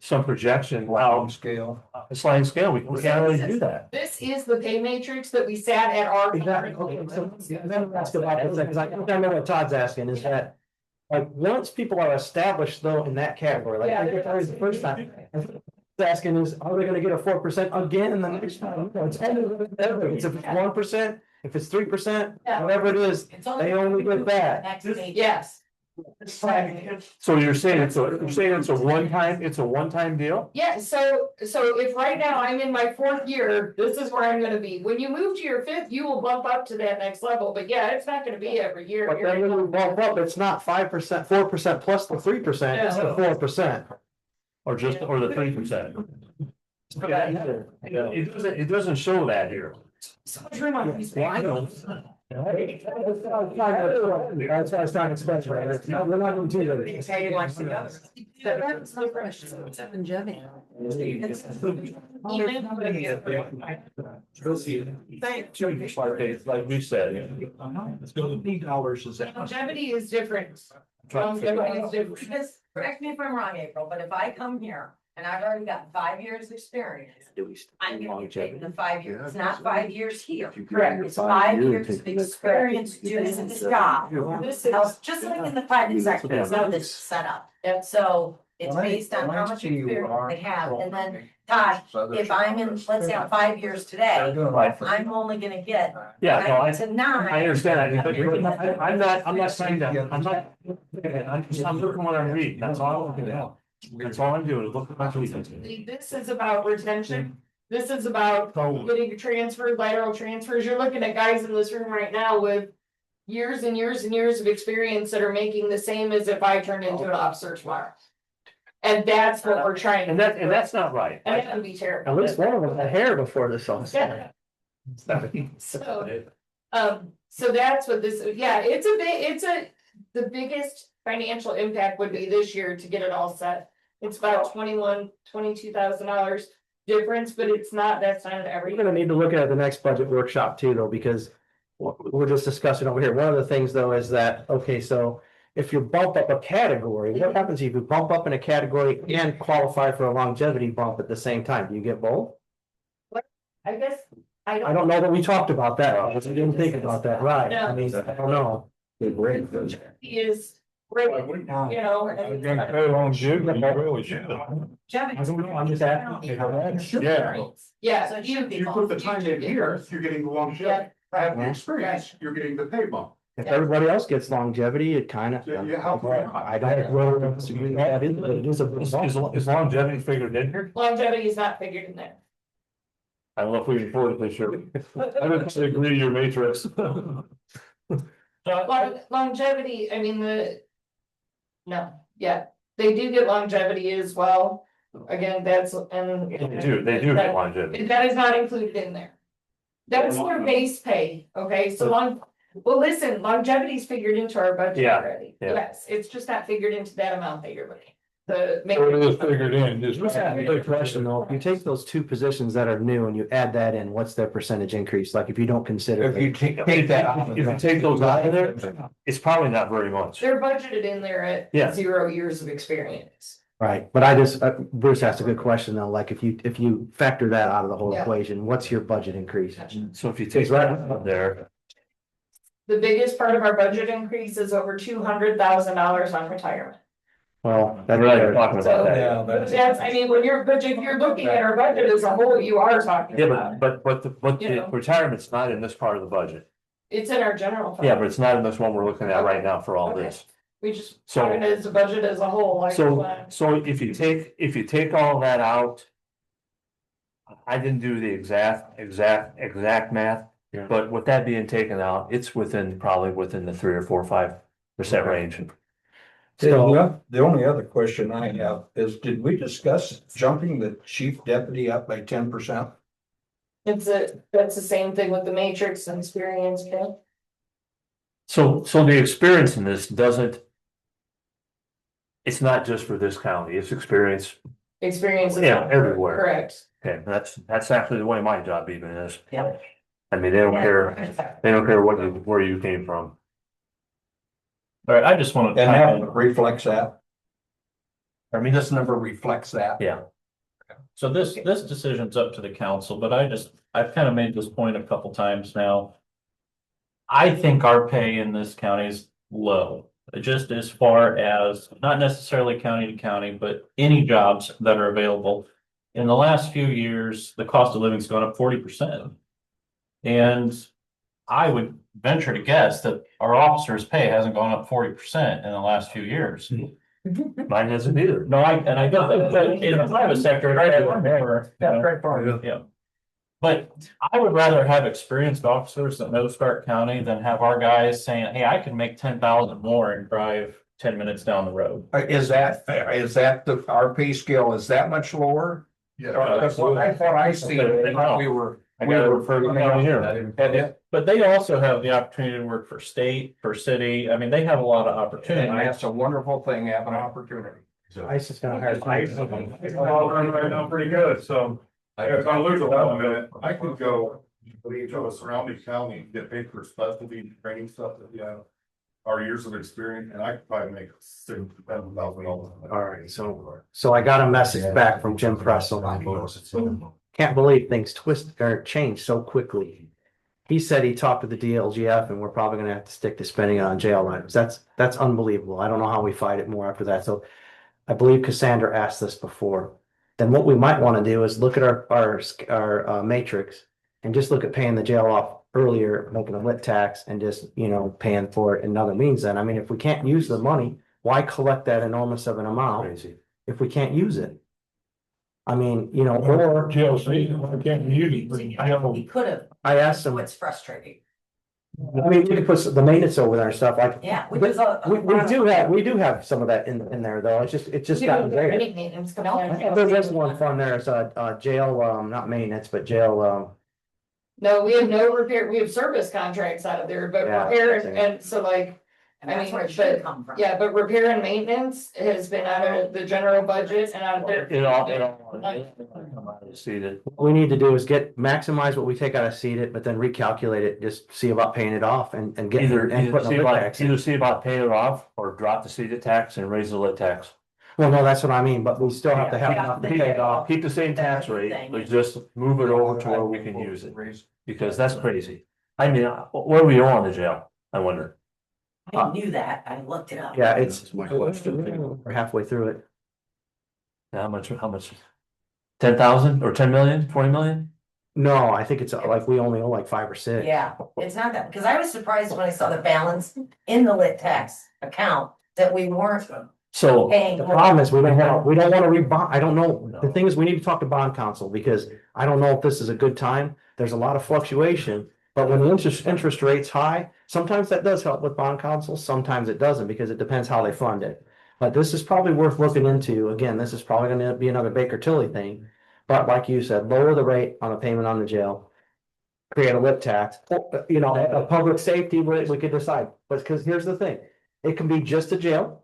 some projection. Wow, Scale. a sliding scale. We can't really do that. This is the pay matrix that we sat at our. Exactly, okay, so, let me ask about this, because I remember what Todd's asking, is that. Like, once people are established though in that category, like, Yeah. I get the first time. Asking is, are they gonna get a 4% again in the next time? It's if it's 1%, if it's 3%, Yeah. whatever it is, It's only. they only get that. Next page. Yes, So you're saying it's a one-time deal? yeah, so if right now I'm in my 4th year, this is where I'm gonna be. When you move to your 5th, you will bump up to that next level, but yeah, it's not gonna be every year. But then when we bump up, it's not 5%, 4% plus the 3%, it's the 4%. Or the 3%? It doesn't show that here. So much room on these. Well, I don't. That's what I was trying to explain, right? No, we're not gonna do that. Pay like the others. That's the question. Longevity. Like we said. $8 is that. Longevity is different. Longevity is different. Because, correct me if I'm wrong, April, but if I come here and I've already got 5 years experience, I'm gonna get paid the 5 years, it's not 5 years here. Correct. It's 5 years of experience doing this job. This Now, is, just like in the private sector, that's how this is set up. Yeah. So it's When I- based on when I how much see you experience are- they have, and then, Todd, if I'm in, let's say I'm 5 years today, I'm only gonna get Yeah, no, 9 to 9. I understand. I'm not saying that. I'm looking what I'm reading. That's all I'm looking at. That's all I'm doing, is looking at my reading. this is about retention. This is about getting transferred, lateral transfers. You're looking at guys in this room right now with years and years and years of experience that are making the same as if I turned into an officer tomorrow. And that's what we're trying. And that's not right. And that would be terrible. At least one of them had hair before this all started. So that's what this, yeah, the biggest financial impact would be this year to get it all set. It's about $22,000 difference, but it's not, that's not We're every. gonna need to look at the next budget workshop too, though, because we're just discussing over here. One of the things though is that, okay, so if you bump up a category, what happens if you bump up in a category and qualify for a longevity bump at the same time? Do you get both? I guess, I don't know that we talked about that. We didn't think about that, right? I mean, I don't know. he is great, you know. and- Really should. Jimmy. I don't know, I'm just asking. Yeah. Yeah, So it you, should be. You put the time in here, you're getting the longevity. Have the experience, you're getting the pay bump. If everybody else gets longevity, it kind of. Yeah, yeah, how- I don't really disagree with that, but it is a. Is longevity figured in here? longevity is not figured in there. I don't know if we can afford it this year. I don't agree to your matrix. Longevity, I mean, no, yeah, they do get longevity as well. Again, that's, and. They do get longevity. That is not included in there. That's their base pay, okay, so well, listen, longevity is figured into our budget Yeah, already. yeah. Yes, it's just not figured into that amount that you're looking. So it is figured in, just. Good question, though. If you take those two positions that are new and you add that in, what's their percentage increase? Like, if you don't consider. If you take that out. If you take those out of there, it's probably not very much. They're budgeted in there Yeah. at 0 years of experience. Right, but I just, Bruce asked a good question though, like if you factor that out of the whole Yeah. equation, what's your budget increase? So if you take that out of there, The biggest part of our budget increase is over $200,000 on retirement. Well, We're not even talking about that. Yeah, that's. That's, I mean, when you're budget, if you're looking at our budget as a whole, you are talking Yeah, about. but You the know. retirement's not in this part of the budget. It's in our general fund. Yeah, but it's not in this one we're looking at right now for all Okay. this. We just, So- count it as a budget as a whole, like. So if you take all that out. I didn't do the exact math, Yeah. but with that being taken out, it's probably within the 3 or 4 or 5% range. The only other question I have is, did we discuss jumping the chief deputy up by 10%? That's the same thing with the matrix and experience, okay? So the experience in this doesn't. It's not just for this county, it's experience, Experience. is Yeah, everywhere. Correct. okay, that's actually the way my job even is. Yeah. I mean, they don't care where you came from. All right, I just want to. And that reflects that. I mean, This number reflects that. yeah, So this decision's up to the council, but I've kind of made this point a couple times now. I think our pay in this county is low, just as far as not necessarily county to county, but any jobs that are available. In the last few years, the cost of living's gone up 40%. And I would venture to guess that our officers' pay hasn't gone up 40% in the last few years. mine hasn't either. No, I get that, but in the private sector, it's more, you know. Right, Barb. Yeah. But I would rather have experienced officers that know Stark County than have our guys saying, hey, I can make 10,000 more and drive 10 minutes down the road. Is that our pay scale is that much lower? Yeah. That's what I thought I see, we were. I gotta refer to down here. But they also have the opportunity to work for state, for city. I mean, they have a lot of And opportunity. that's a wonderful thing, having an opportunity. ICE is gonna hire. Right now, pretty good, so. If I lose a lot of it, I could go to a surrounding county and get paid for specialty training stuff that we have. Our years of experience, and I could probably make $6,000-$7,000. All right, so I got a message back from Jim Pressel. Can't believe things change so quickly. He said he talked to the DLGF and we're probably gonna have to stick to spending it on jail items. That's unbelievable. I don't know how we fight it more after that. So I believe Cassandra asked this before. Then what we might want to do is look at our matrix and just look at paying the jail off earlier, making a lit tax and just, paying for it in other means then. I mean, if we can't use the money, why collect that enormous of an amount Crazy. if we can't use it? I mean, or GLC, I can't use it. We could have, I asked them, what's frustrating, I mean, we could put the maintenance over there and stuff like. yeah. We do have some of that in there though. It's just gotten there. Any maintenance coming out. There is one fund there. It's a jail, not maintenance, but jail, No, we have no repair, we have service contracts out of there, but Yeah, repair I think- and so like. And I that's mean, where it should but, come from. yeah, but repair and maintenance has been out of the general budget and out of there. It all. See that. what we need to do is maximize what we take out of seed but then recalculate it, just see about paying it off and get. and putting a lit tax in. Either see about paying it off or drop the seat tax and raise the lit tax. Well, no, that's what I mean, but we still have to have enough to pay it off. Keep the same tax rate, but just move it over to where we can use it, because that's crazy. I mean, what do we owe on the jail? I wonder. I knew that, I looked it up. Yeah, it's. That's my question. We're halfway through it. How much? 10,000 or 10 million, 20 million? No, I think it's like we only owe like 5 or 6. Yeah, it's not that, because I was surprised when I saw the balance in the lit tax account that we weren't So, paying. The problem is we don't want to rebond. I don't know. The thing is, we need to talk to bond counsel because I don't know if this is a good time. There's a lot of fluctuation. But when the interest rate's high, sometimes that does help with bond counsel. Sometimes it doesn't because it depends how they fund it. But this is probably worth looking into. Again, this is probably going to be another Baker Tilly thing. But like you said, lower the rate on a payment on the jail. Create a lip tax, a public safety, we could decide. But because here's the thing, it can be just a jail.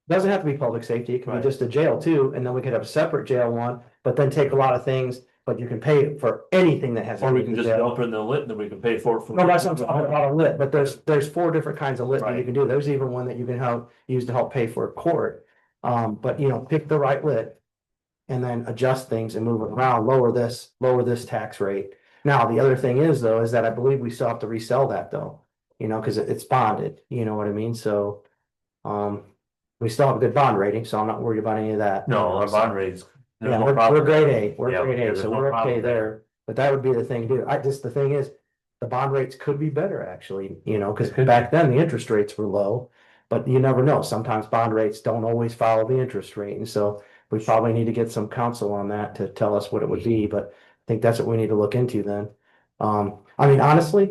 Doesn't have to be public safety, it can be just a jail too, and then we could have a separate jail one, but then take a lot of things, but you can pay for anything that has. or we can just dump it in the lit and then we can pay for it. No, that's not a lot of lit, but there's 4 different kinds of lit that you can do. There's even one that you can use to help pay for a court. But pick the right lit. And then adjust things and move it around, lower this tax rate. Now, the other thing is though, is that I believe we still have to resell that though. you know, cause it's bonded, you know what I mean? So, we still have a good bond rating, so I'm not worried about any of that. No, our bond rates. there's Yeah, no we're problem. grade A, we're Yeah, grade yeah, A, there's so no we're problem okay there, but that would be the thing, dude, the thing is. The bond rates could be better, actually, you know, cause back then the interest rates were low. But you never know, sometimes bond rates don't always follow the interest rate, and so we probably need to get some counsel on that to tell us what it would be, but. I think that's what we need to look into then. I mean, honestly.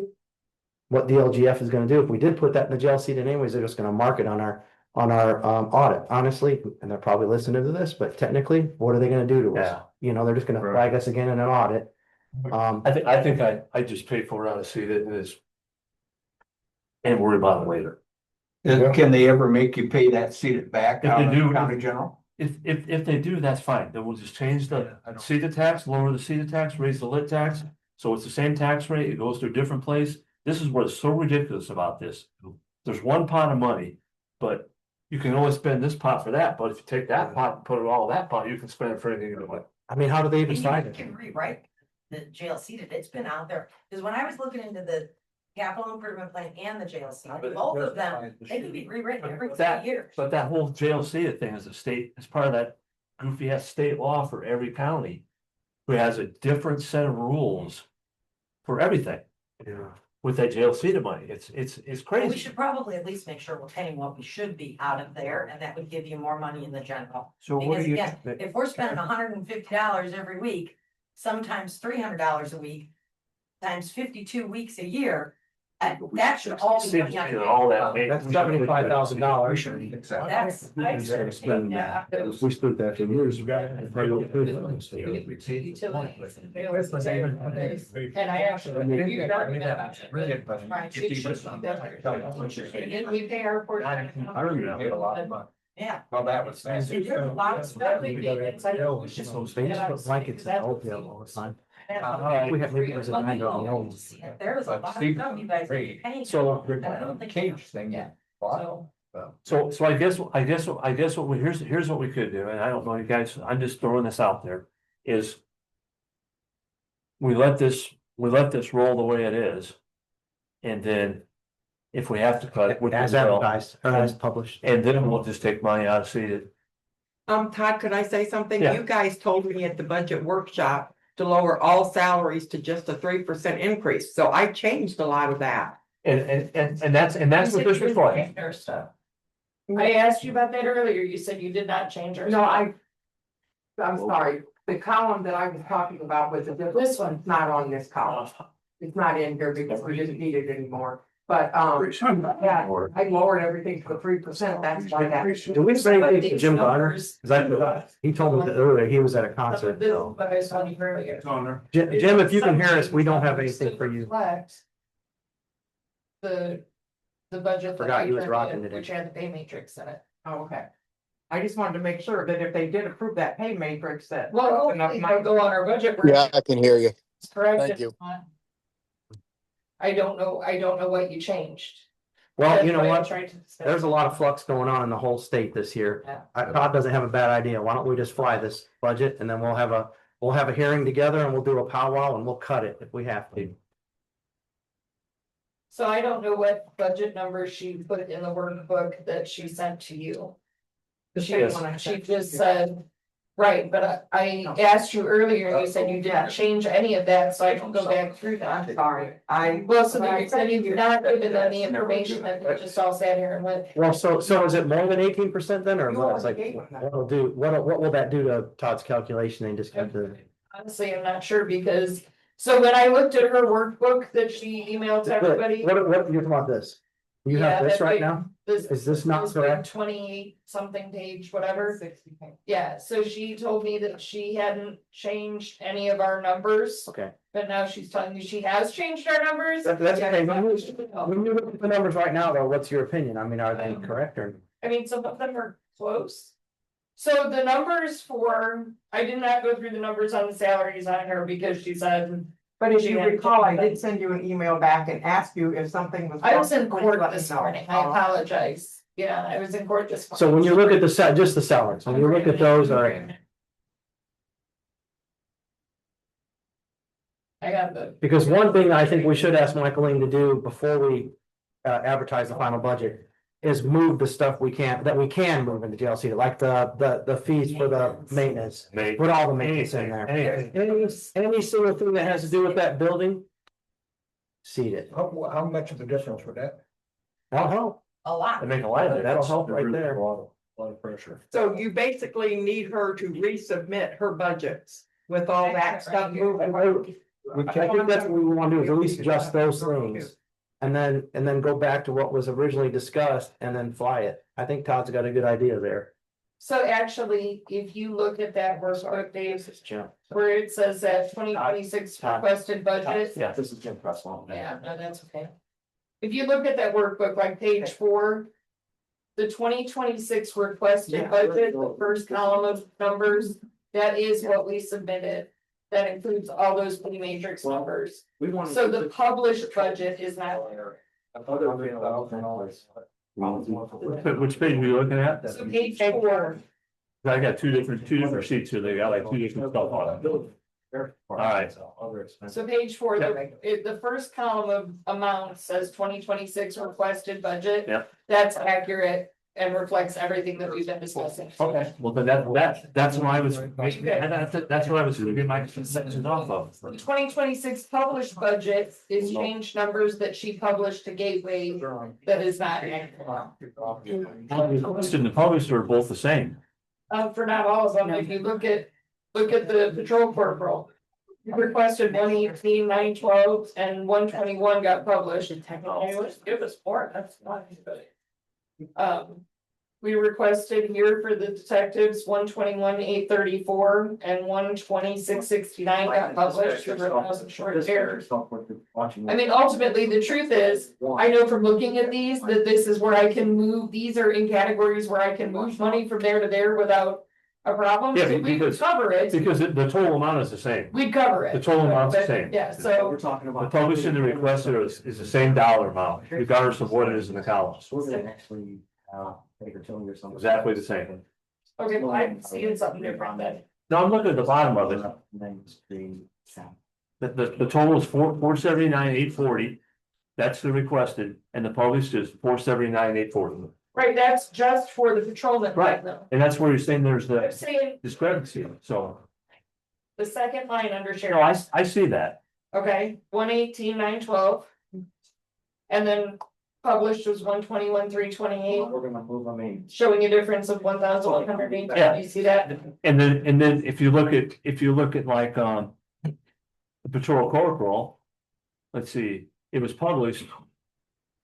What the LGF is gonna do, if we did put that in the jail seat anyways, they're just gonna mark it on our audit, honestly, and they're probably listening to this, but technically, what are they gonna do to us? Yeah. You know, they're just gonna flag us again in an audit. I just paid for it out of seat it is. And worry about it later. Can they ever make you pay that seated back If out they of do- county general? If they do, that's fine, then we'll just change the seated tax, lower the seated tax, raise the lit tax. So it's the same tax rate, it goes to a different place. This is what's so ridiculous about this. There's one pot of money, but you can only spend this pot for that, but if you take that pot and put it all in that pot, you can spend it for anything you want. I mean, how do they even And find you it? can rewrite the jail seated, it's been out there, because when I was looking into the capital improvement plan and the jail seated, both of them, they can be rewritten every 2 years. But that whole jail seated thing is a state, it's part of that goofy ass state law for every county. Who has a different set of rules for everything. Yeah. With that jail seated money, it's Well, we crazy. should probably at least make sure we're paying what we should be out of there, and that would give you more money in the general. So what Because do you? again, if we're spending $150 every week, sometimes $300 a week, times 52 weeks a year, that should all be. Seems to me that all that. That's $75,000. That's. I should think that. We spent that in years ago. And I actually. you got me that. Right, it should be better. And we pay our portion. I remember a lot of money. Yeah. Well, that was. There's a lot of stuff we did. It's like, we should- They just put blankets in the old jail all the time. Yeah. We have, maybe there's a Well, binder on the old. There is a lot of stuff you guys are paying. So- I don't think- Cage thing. Yeah. Wow. So, I guess what we, here's what we could do, and I don't know, you guys, I'm just throwing this out there, is. We let this roll the way it is. And then. If we have to cut it, which we As will, advertised, or as published. and then we'll just take money out of seated. Todd, could I say something? Yeah. You guys told me at the budget workshop to lower all salaries to just a 3% increase, so I changed a lot of that. And that's what this reflects. Our stuff. I asked you about that earlier, you said you did not change our. No, stuff. I'm sorry, the column that I was talking about was This one. it's not on this column. It's not in here because we didn't need it anymore, but, yeah, I lowered everything to 3%, that's why that. Do we say anything to Jim Garner? Numbers. He told me that earlier, he was at a concert, so. But I was telling you earlier. Jim, if you can hear us, we don't have anything for you. Reflect The budget. that Forgot we you was turned rocking in, today. Which had the pay matrix in it. Oh, okay. I just wanted to make sure that if they did approve that pay matrix that. Well, enough hopefully money- they'll go on our budget. Yeah, I can hear you. It's correct. Thank if you. not. I don't know what you changed. Well, That's you know why I'm what? trying to discuss. There's a lot of flux going on in the whole state this year. Yeah. Todd doesn't have a bad idea. Why don't we just fly this budget and then we'll have a hearing together and we'll do a powwow and we'll cut it if we have to. So I don't know what budget number she put in the workbook that she sent to you. The She, same one I she sent. just said, right, but I asked you earlier, and you said you didn't change any of that, so I can go back through I'm that. sorry, Well, so then you said you've not given them the information that we just all sat here and went. Well, so is it more than 18% then or You what? It's already like, gave them that. what will that do to Todd's calculation and just come to? Honestly, I'm not sure because, so when I looked at her workbook that she emailed to everybody. What, you're talking about this? You Yeah, have this that right big- now? This. Is this not this big correct? 28 something page, whatever. 60 pay. Yeah, so she told me that she hadn't changed any of our numbers, Okay. but now she's telling you she has changed our numbers. That's okay. When you look at the numbers right now, though, what's your opinion? I mean, are they correct or? I mean, some of them are close. So the numbers for, I did not go through the numbers on the salaries on her because she said. But if She you had- recall, I did send you an email back and ask you if something was. I was in wrong, court let me this know. morning, I apologize. Yeah, I was in court this. So when you look at just the salaries, when you look at those, all right, I got the. because one thing I think we should ask Michaeline to do before we advertise the final budget. Is move the stuff that we can move into jail seated, like the fees for the maintenance, put all the maintenance in there. Any single thing that has to do with that building. Seated, How much of a difference would that? that'll help, A lot. They make a lot. that'll help right there. A lot of pressure. So you basically need her to resubmit her budgets with all that stuff moving. I think that's what we want to do, is at least adjust those things. And then go back to what was originally discussed and then fly it. I think Todd's got a good idea there. So actually, if you look at that workbook, Dave, Jim. where it says that 2026 requested budget. Yeah, this is Jim Pressler. Yeah, no, that's okay. If you look at that workbook, like page 4. The 2026 requested budget, the first column of numbers, that is what we submitted. That includes all those P matrix numbers. So the published budget is not there. Which page are you looking at? So page 4, I got two different sheets here. They got like two different stuff on it. Alright. so page 4, the first column of amount says 2026 requested budget. Yep. That's accurate and reflects everything that we've been discussing. Okay, well, then that's what I was, that's what I was getting my sections off of. The 2026 published budget is changed numbers that she published to Gateway that is not accurate. The published are both the same. For not all of them, if you look at the patrol corporal. You requested 118, 912, and 121 got published. Give us more, that's not good. We requested here for the detectives, 121, 834, and 120, 669 got published, there were 1,000 short errors. I mean, ultimately, the truth is, I know from looking at these, that this is where I can move, these are in categories where I can move money from there to there without a problem. Yeah, So we would because- cover it, Because the total amount is the same. we'd cover it. The total amount's the But, same. Yeah, so. talking The published and the requested is the same dollar amount, regardless of what it is in the columns. Exactly the same. Okay, well, I'm seeing something different then. No, I'm looking at the bottom of it. The total is 479, 840. That's the requested, and the published is 479, 840. Right, that's just for the patrolman Right. right now. And that's where you're saying there's I'm the saying discrepancy, so, the second line under no, sheriff, I see that. okay, 118, 912. And then published was 121, 328, We're gonna move them in. showing a difference of 1,108. Yeah. You see that? And then if you look at like, the patrol corporal, let's see, it was published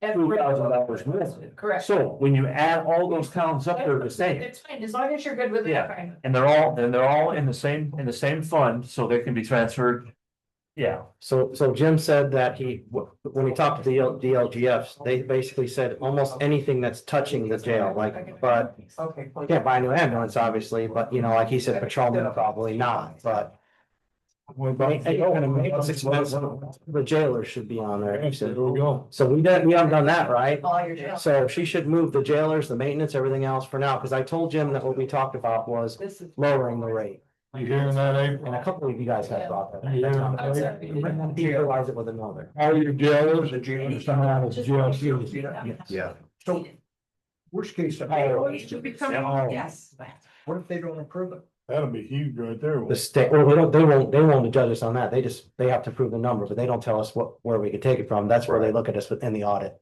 That's $2,000 more. correct. So when you add all those columns up, they're the same. It's fine, as long as you're good with it, Yeah. fine. And they're all in the same fund, so they can be transferred. Yeah, So Jim said that when he talked to the DLGFs, they basically said almost anything that's touching the jail, like, but. Okay. You can't buy a new ambulance, obviously, but you know, like he said, patrolman probably not, but. It's expensive. The jailer should be on there. he said. There we go. So we haven't done that, right? All your jail. So she should move the jailers, the maintenance, everything else for now, because I told Jim that what we talked about was This is. lowering the rate. You hearing that, And April? a couple of you guys have brought that. Yeah. up. Equalize it with another. All your jailers, the jailers, some of the jails. Yeah. So, worst case scenario, Yes. what if they don't approve it? That'll be huge right there. The state, well, they won't judge us on that. They have to prove the number, but they don't tell us where we can take it from. That's where they look at us in the audit.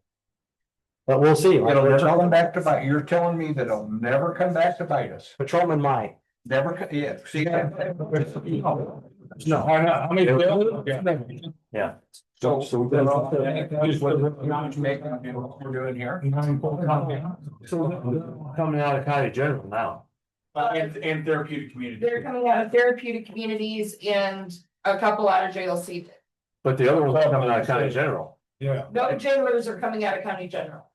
But we'll see. It'll never come back to bite. You're telling me that it'll never come back to bite us. Patrolman might. Never, yeah, see. No, how many jailers? yeah. So, So then then- not making what we're doing here. So coming out of county general now. And therapeutic community. They're coming out of therapeutic communities and a couple out of jail seat. But the other one's coming out of county general. Yeah. No jailers are coming out of county general.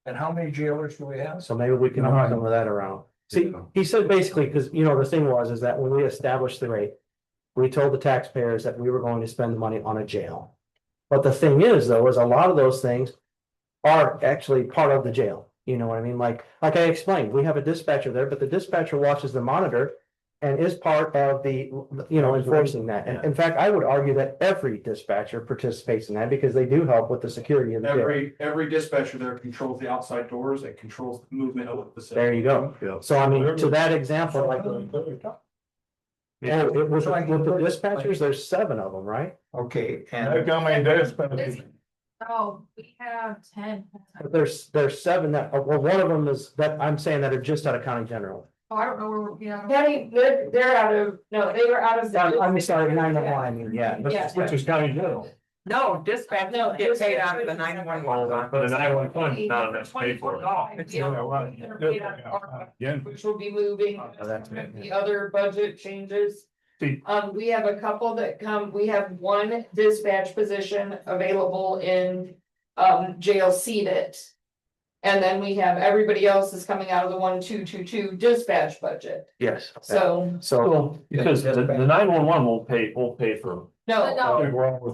And how many jailers do we have? So maybe we can move some of that around. See, he said basically, because you know, the thing is that when we established the rate. We told the taxpayers that we were going to spend the money on a jail. But the thing is, though, is a lot of those things are actually part of the jail. You know what I mean? Like I explained, we have a dispatcher there, but the dispatcher watches the monitor. and is part of the, enforcing that. And in fact, I would argue that every dispatcher participates in that because they do help with the security of the jail. Every dispatcher there controls the outside doors, it controls the movement of the facility. There you go. So I mean, to that example, like. Oh, it was like with the dispatchers, there's 7 of them, right? Okay, How and come ain't dispatchers? Oh, we have 10. But there's 7 that, well, one of them is that I'm saying that are just out of county general. Oh, I don't know where we are. County, they're out of, no, they were out of. I'm sorry, 911, I mean, yeah. Yeah. Which is county general. No, dispatch No, get paid out of the dispatch- 911. But the 911, none of that's paid for. Which will be moving, Oh, that's good. the other budget changes. See. We have a couple that come, we have one dispatch position available in, jail seated. And then we have, everybody else is coming out of the 1222 dispatch budget, Yes. so, Because the 911 won't pay for. no. No,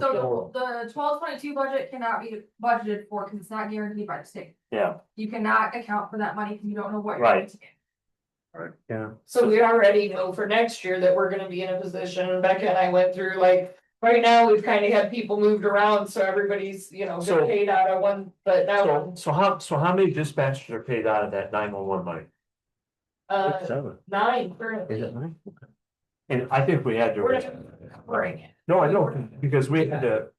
so the 1222 budget cannot be budgeted for because it's not guaranteed by the state. Yeah. You cannot account for that money because you don't know what. you're Right. going to get. Yeah. So we already know for next year that we're gonna be in a position, Rebecca and I went through like, right now, we've kind of had people moved around, so everybody's, So- been paid out of one, but now. So how many dispatchers are paid out of that 911 money? 9 Is currently. it 9? And I think we had We're to. covering it. No, I know, because we had to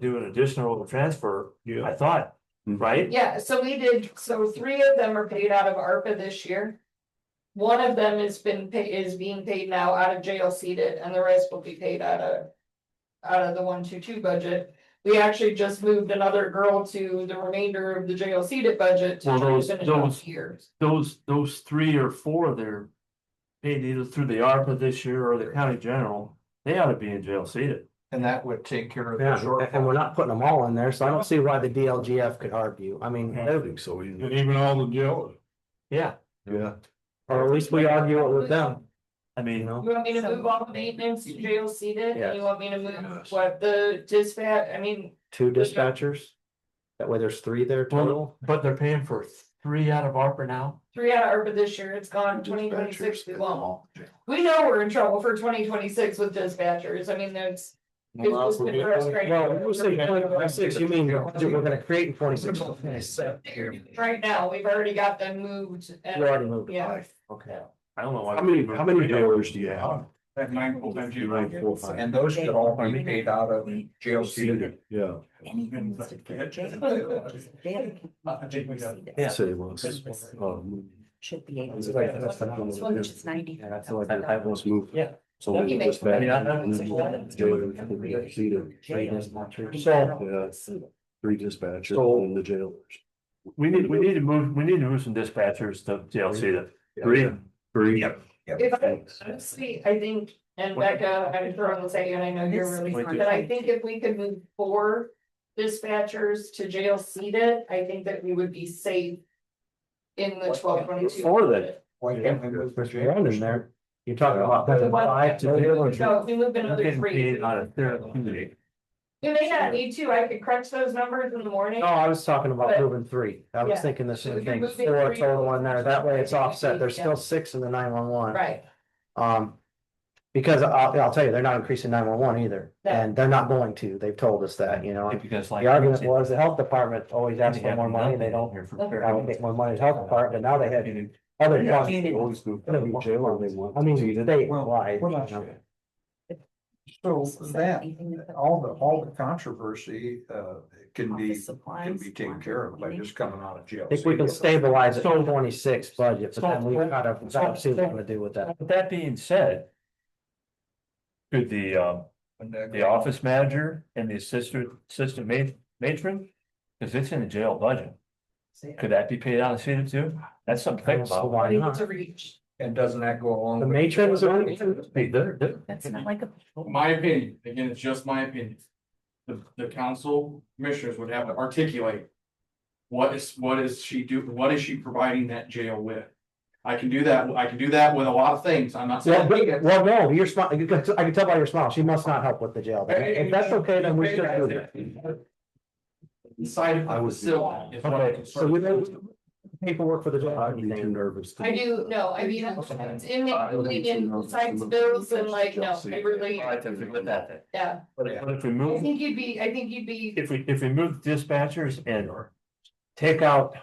do an additional transfer, I thought, right? Yeah, so we did, so 3 of them are paid out of ARPA this year. One of them is being paid now out of jail seated, and the rest will be paid out of the 122 budget. We actually just moved another girl to the remainder of the jail seated budget to Well, try to those- finish those- off years. Those 3 or 4 they're paid either through the ARPA this year or the county general, they ought to be in jail seated. and that would take care of the Yeah, short. and we're not putting them all in there, so I don't see why the DLGF could argue. I mean, think so. And even all the jailers. Yeah, Yeah. or at least we argue it with them, I you mean, know? You want me to move all the maintenance to jail seated, Yes. and you want me to move what the dispatch, I mean, 2 dispatchers. That way there's 3 there total. but they're paying for 3 out of ARPA now. 3 out of ARPA this year, it's gone 2026, we won't. We know we're in trouble for 2026 with dispatchers, I mean, there's. It's just been frustrating. Well, when you say 2026, you mean the budget we're gonna create in 26. Right now, we've already got them moved. and- You already moved it. Yeah. Okay. I don't know why. How many jailers do you have? That 9 full-time jail. 9 full-time. And those could all be paid out of jail seated. Yeah. Yeah. Say was. Should be able It's like- that's the to. number. Which is 90. Yeah, that's what I was moved. Yeah. So That'd be we just nice. back. Yeah. Jailers can be seated. Three dispatchers. Yeah. 3 dispatchers So- and the jailers. We need to move some dispatchers to jail seated. 3. Yep. If I, honestly, I think, and Becca, I'm throwing this at you, and I know you're really smart, but I think if we could move 4 dispatchers to jail seated, I think that we would be safe. In the 1222. For that. Why can't we move the There's jail? 1 in there. You're talking about. The one- 5 to jail. So if we move They're another getting 3. paid out of therapeutic. We may not need to, I could crunch those numbers in the morning. No, I was talking about But- moving 3. I was Yeah. thinking the So same if you're thing, moving 4 3, total in there. That way it's offset. There's Yeah. still 6 in the 911. Right, Because I'll tell you, they're not increasing 911 either, No. and they're not going to. They've told us that, you know. Because like. The argument was the health department always asks for more money. They don't Here for allocate more money to the health department, but now they have other Yeah. costs. Always move to jail or they want. I mean, seated. statewide. We're not you know. So that, all the controversy, can be taken care of by just coming out of jail. I think we can stabilize it on 26 budget, but then we've got to see what we're gonna do with that. With that being said. Could the office manager and the assistant matron, because it's in the jail budget. Could that be paid out of seated too? That's something to think So about. why able not? to reach. And doesn't that go along? The with- matrons are. Hey, they're- That's not like a. My opinion, again, it's just my opinion. The council commissioners would have to articulate. What is she providing that jail with? I can do that with a lot of things, I'm not Well, saying. no, you're smart. I can tell by your smile. She must not help with the jail. If that's okay, then we should do that. Inside of the facility is what I'm Okay, so we concerned. don't. paperwork for the jail. I'd be too nervous. I do, no, I mean, it's in besides bills and like, no, I really, I think we put that there. yeah. But if we I move, think you'd be, if we move dispatchers and take out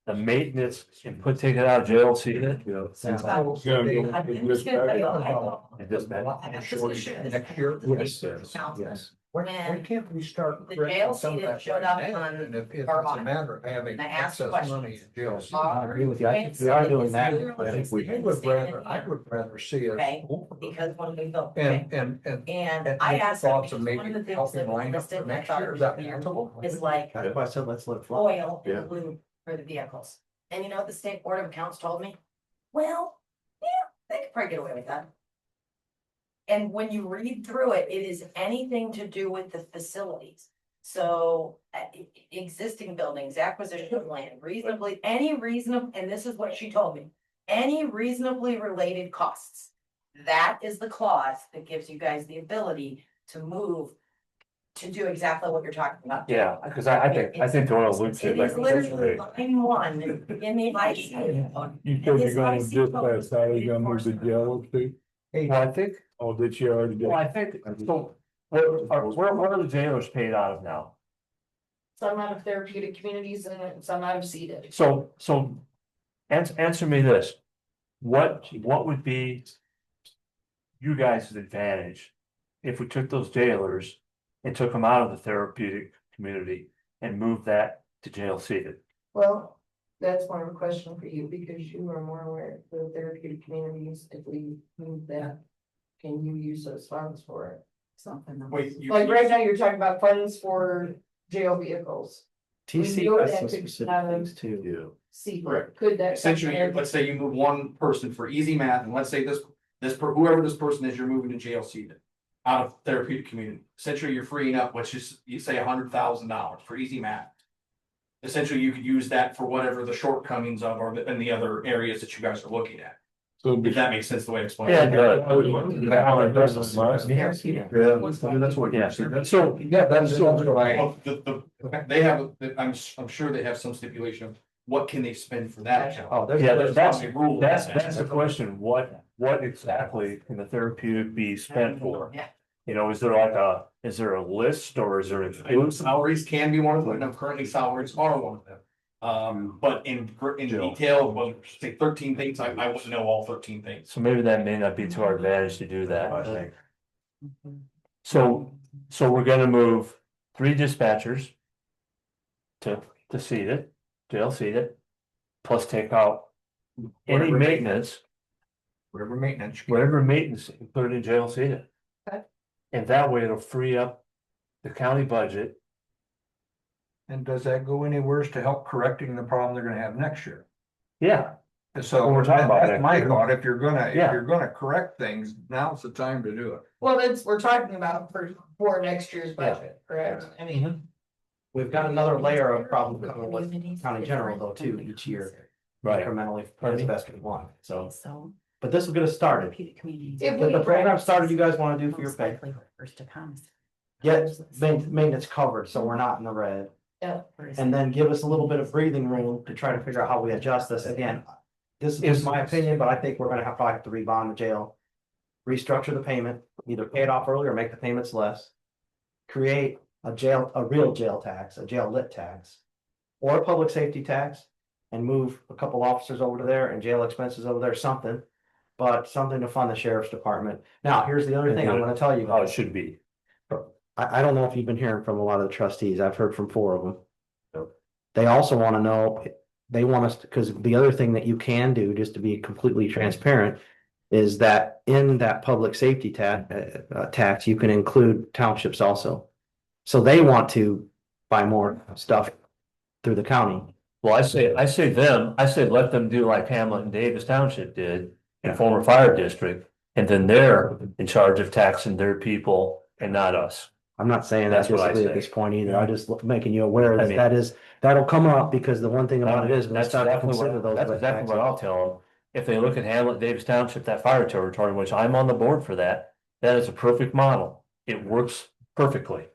the maintenance and take it out of jail, see it? Yeah, go with this back. And dispatch. Next year, yes, yes. Why can't we start? The jail seated showed up And on if it's our a audit. matter of having And I asked excess money questions. in jail. I agree with you. I think we are doing that. I think we I would rather see Okay, us. because when we built. And. And I asked them, Thoughts of because one of the maybe things that helping was line up listed for in that next year, is that possible? is like That's why I said, let's let it fly. oil Yeah. and lube for the vehicles. And you know what the state board of accounts told me? Well, yeah, they could probably get away with that. And when you read through it, it is anything to do with the facilities. So existing buildings, acquisition of land, reasonably, any reasonable, and this is what she told me, any reasonably related costs. That is the clause that gives you guys the ability to move to do exactly what you're talking about. Yeah, because I think the oil loops It is literally line one in the IC code. You said you're gonna dispatch, how you gonna move the jail to? Well, I think, Oh, did you already well, get? I think, so, where are the jailers paid out of now? some out of therapeutic communities and some out of seated. So, answer me this. What would be you guys' advantage if we took those jailers and took them out of the therapeutic community and moved that to jail seated? Well, that's more of a question for you because you are more aware of the therapeutic communities. If we move that, can you use those funds for it? Something. Wait, you. Like right now, you're talking about funds for jail vehicles. TC know has that some could specific have- things too. See, Correct. could that? Essentially, let's say you move one person for easy math, and let's say whoever this person is, you're moving to jail seated. Out of therapeutic community, essentially you're freeing up, let's just, you say $100,000 for easy math. Essentially, you could use that for whatever the shortcomings of or in the other areas that you guys are looking at. So If that makes sense the way I explained. Yeah, it. That's what, yeah, so, Well, they have, I'm sure they have some stipulation of what can they spend for that account. Oh, there's. yeah, There's that's probably a rule in that. the question. What exactly can the therapeutic be spent for? Yeah. You know, is there a list or is there a? Salaries can be one of them, and currently salaries are one of them. But in detail, well, say 13 things, I wouldn't know all 13 things. So maybe that may not be to our advantage to do that, I think. So we're gonna move 3 dispatchers. To seated, jail seated, plus take out any maintenance, Whatever maintenance. whatever maintenance, and put it in jail seated. Okay. And that way it'll free up the county budget. And does that go anywhere to help correcting the problem they're gonna have next year? Yeah, So Well, we're talking about that's next my year. thought, if you're Yeah. gonna correct things, now's the time to do it. Well, we're talking about for next year's budget, correct? I mean, We've got another layer of problem coming with county general though too, each year. right. Incrementally, as best we want, so, So. but this will get us started. If The we- program started, you guys wanna do for your pay, get maintenance covered, so we're not in the red. Yeah. And then give us a little bit of breathing room to try to figure out how we adjust this again. This is my opinion, but I think we're gonna probably have to rebond the jail. Restructure the payment, either pay it off early or make the payments less. Create a real jail tax, a jail lit tax. Or a public safety tax and move a couple officers over to there and jail expenses over there, something. But something to fund the sheriff's department. Now, here's the other thing I'm gonna tell you. How it should be. I don't know if you've been hearing from a lot of the trustees. I've heard from 4 of them. They also want to know, they want us, because the other thing that you can do, just to be completely transparent, is that in that public safety tax, you can include townships also. So they want to buy more stuff through the county. Well, I say let them do like Hamlet and Davis Township did in former fire district. And then they're in charge of taxing their people and not us. I'm not saying That's that what I basically at say. this point either. I'm just making you aware I that mean- that'll come up because the one thing about it is. when we That's start to exactly consider those that's exactly what I'll tell them. If they look at Hamlet, Davis Township, that fire territory, which I'm on the board for that, that is a perfect model. It works perfectly.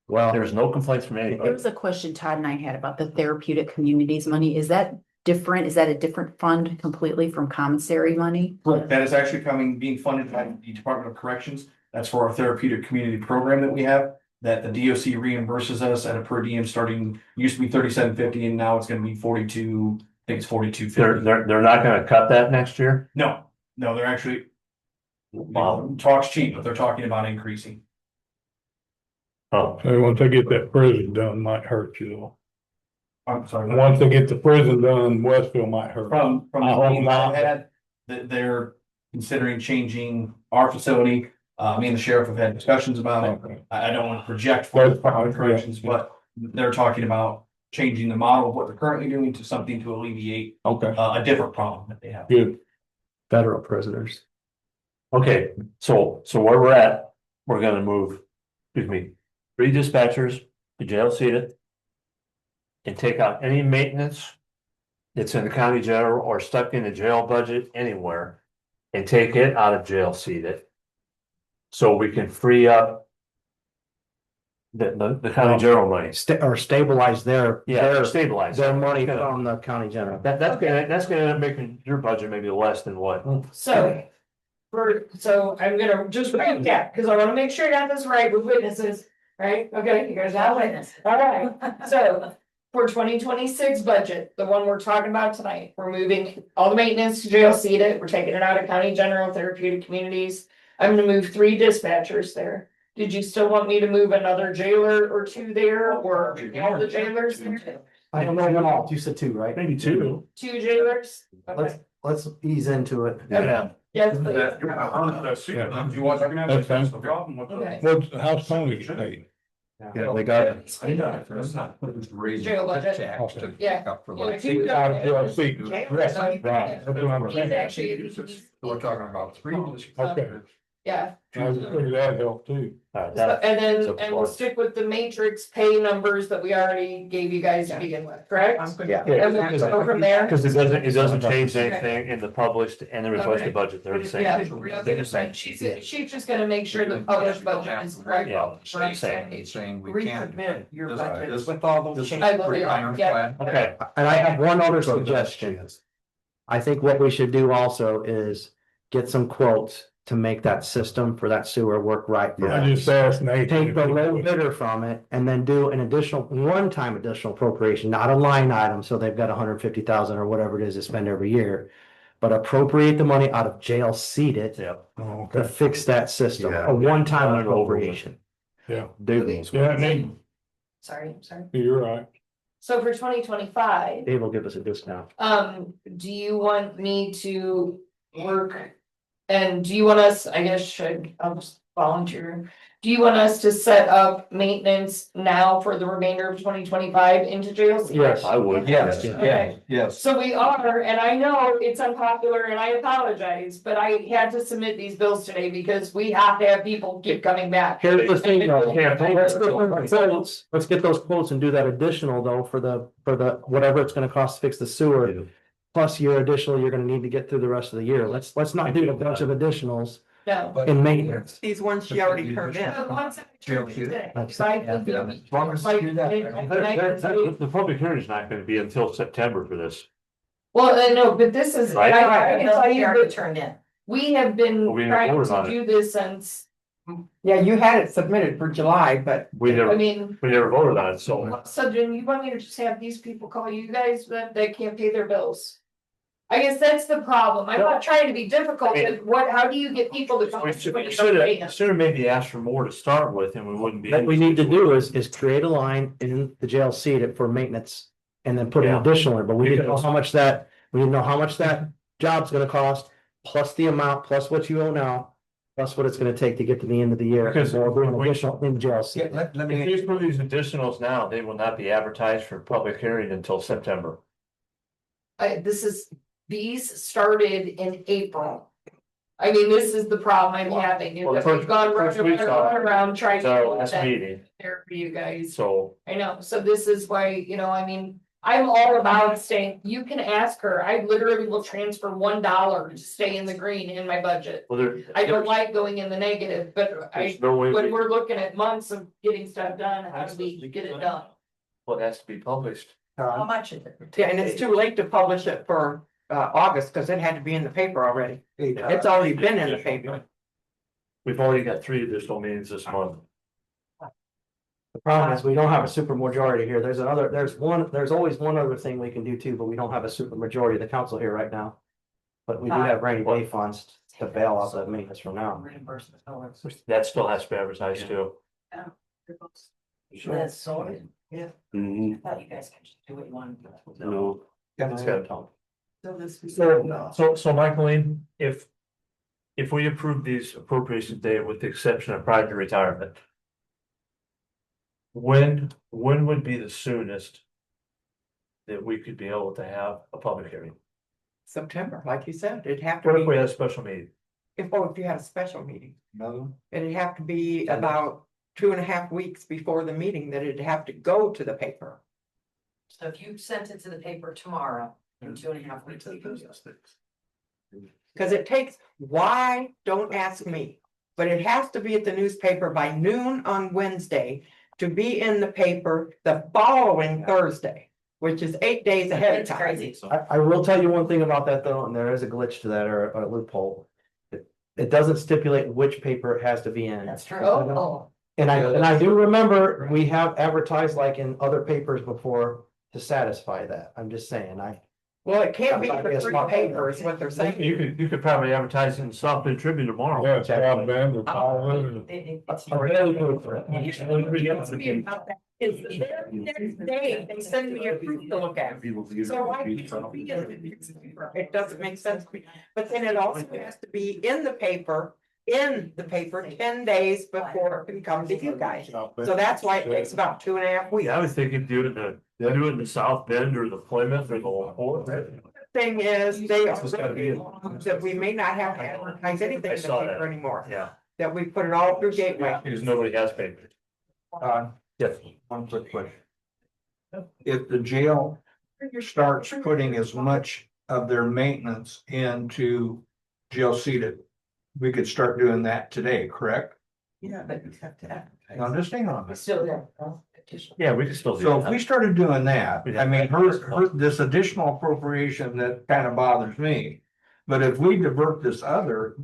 Well, There's no complaints from There anybody. was a question Todd and I had about the therapeutic communities money. Is that different? Is that a different fund completely from commissary money? That is actually being funded by the Department of Corrections. That's for our therapeutic community program that we have, that the DOC reimburses us at a per diem starting, used to be $37.50 and now it's gonna be 42, I think it's $42.50. They're not gonna cut that next year? No, they're actually, Wow. talk's cheap, but they're talking about increasing. Oh, So once they get that prison done, might hurt you though. I'm sorry. Once they get the prison done, Westville might hurt. From I the hope meeting I've not. had, that they're considering changing our facility. Me and the sheriff have had discussions about it. Okay. I don't want to project for the That's fine, Department of Corrections, yeah. but they're talking about changing the model of what they're currently doing to something to alleviate Okay, a different problem that they have. good. federal prisoners. okay, so where we're at, we're gonna move, excuse me, 3 dispatchers to jail seated. And take out any maintenance. That's in the county general or stuck in the jail budget anywhere. And take it out of jail seated. So we can free up. The county general money. Or stabilize their, Stabilize. their money from the county general. That's gonna end up making your budget maybe less than what? So. So I'm gonna just recap, because I wanna make sure I got this right with witnesses, right? Okay, you guys got witness. All right, so. For 2026 budget, the one we're talking about tonight, we're moving all the maintenance to jail seated, we're taking it out of county general therapeutic communities. I'm gonna move 3 dispatchers there. Did you still want me to move another jailer or 2 there, or all the jailers there? I don't know, you said 2, right? Maybe 2. 2 jailers? Okay. Let's ease into it. Yeah. Yes, please. You want to That's fine. problem with Okay. What's, how's Tony's paid? Yeah, they got it. Jail budget. Yeah. Out of DLC. Jail. Right, that's what I'm He's saying. actually, We're talking about 3. Okay, yeah. I was thinking that helped too. Alright, So, that, and then, so and we'll stick with the matrix pay numbers that we already gave you guys to begin with, correct? Yeah. And we'll go from there. cause it doesn't change anything in the published and the requested budget, they're the Yeah, same. they're the same. She's just gonna make sure the published budget is correct. Yeah, Right. Saying we can't. Resubmit your This- budget this- with all those this- changes. I will do, yeah. Okay, And I have one other suggestion. I think what we should do also is get some quotes to make that system for that sewer work right. for I us. just asked Nate. Take the low bidder from it and then do an additional, one-time additional appropriation, not a line item, so they've got 150,000 or whatever it is to spend every year. But appropriate the money out of jail seated yeah. Oh, to okay, fix that system, Yeah. a one-time Done and over with. appropriation. yeah, Do yeah, Nate, Sorry, sorry. you're right. So for 2025, Dave will give us a discount. do you want me to work? And do you want us, I guess, I'll just volunteer. Do you want us to set up maintenance now for the remainder of 2025 into jail? Yes. I would. Yes, Okay. yes. So we are, and I know it's unpopular and I apologize, but I had to submit these bills today because we have to have people keep coming back. Here's the thing, though. Campaign. Let's get those quotes and do that additional though for the, whatever it's gonna cost to fix the sewer. Plus your additional, you're gonna need to get through the rest of the year. Let's not do a bunch of additionals No. in maintenance. These ones she already turned in. The ones that I turned in today. That's- If I can do- As long as like, you do that. The public hearing is not gonna be until September for this. Well, no, but this is, Right. I can tell you already that turned in. we have been We didn't trying vote on to it. do this since, Yeah, you had it submitted for July, but We I never, mean. we never voted on it, so. So then you want me to just have these people call you guys that can't pay their bills? I guess that's the problem. I'm not trying to be difficult, but how do you get people to come? We when you don't should pay have, them? should have maybe asked for more to start with and we wouldn't be. What we need to do is create a line in the jail seat for maintenance. And then put an Yeah. additional in, but we didn't know how much that, job's gonna cost, plus the amount, plus what you owe now. Plus what it's gonna take to get to the end of the year, Because because we're doing additional in jail seat. Let If me, you put these additionals now, they will not be advertised for public hearing until September. These started in April. I mean, this is the problem I'm having, is Well, that the we've gone first week's on. around trying So to last get meeting, there for you guys. so I know, so this is why, I mean, I'm all about staying, you can ask her, I literally will transfer $1 to stay in the green in my budget. Well, there. I don't like going in the negative, but There's no way. when we're looking at months of getting stuff done, how do we get it done? What has to be published. How much is it? Yeah, and it's too late to publish it for August, because it had to be in the paper already. It's already been in the paper. We've already got 3 additional meetings this month. The problem is we don't have a super majority here. There's always one other thing we can do too, but we don't have a super majority of the council here right now. But we do have rainy day funds to bail out the maintenance from now. That still has to be advertised too. That's so, yeah, Mhm. I thought you guys could just do what you wanted. No. It's gotta talk. So this. So Michaeline, if we approve these appropriations today with the exception of prior to retirement. When would be the soonest that we could be able to have a public hearing? September, like you said, it'd have to What if we be, had a special meeting? if you had a special meeting. It'd have to be about 2.5 weeks before the meeting that it'd have to go to the paper. So if you sent it to the paper tomorrow, in 2.5 weeks. Cause it takes, why, don't ask me, but it has to be at the newspaper by noon on Wednesday. To be in the paper the following Thursday, which is 8 days ahead of It's time. crazy. I will tell you one thing about that though, and there is a glitch to that or a loophole. It doesn't stipulate which paper it has to be in. That's true. Oh, And I do remember we have advertised like in other papers before to satisfy that. I'm just saying, Well, it can't be the 3 papers, what they're saying. You could probably advertise in the South Bend Tribune tomorrow. Yeah, it's Rob Band, it's all in it. Is their next day, they send me a proof to look at. So why can't it be in the newspaper? It doesn't make sense to me, but then it also has to be in the paper. 10 days before it can come to you guys. So that's why it takes about 2.5 weeks. Yeah, I was thinking do it in the South Bend or the Plymouth or the Laporte. Thing is, they are It's gotta be in- that we may not have to advertise anything in the saw that. paper anymore, Yeah, that we put it all through Gateway. because nobody has paper. Yes. One quick question. If the jail starts putting as much of their maintenance into jail seated, we could start doing that today, correct? Yeah, but you have to advertise. Now, just hang on. it's still there. Yeah, we can still do So if we that. started doing that, I mean, this additional appropriation that kind of bothers me. But if we divert this other,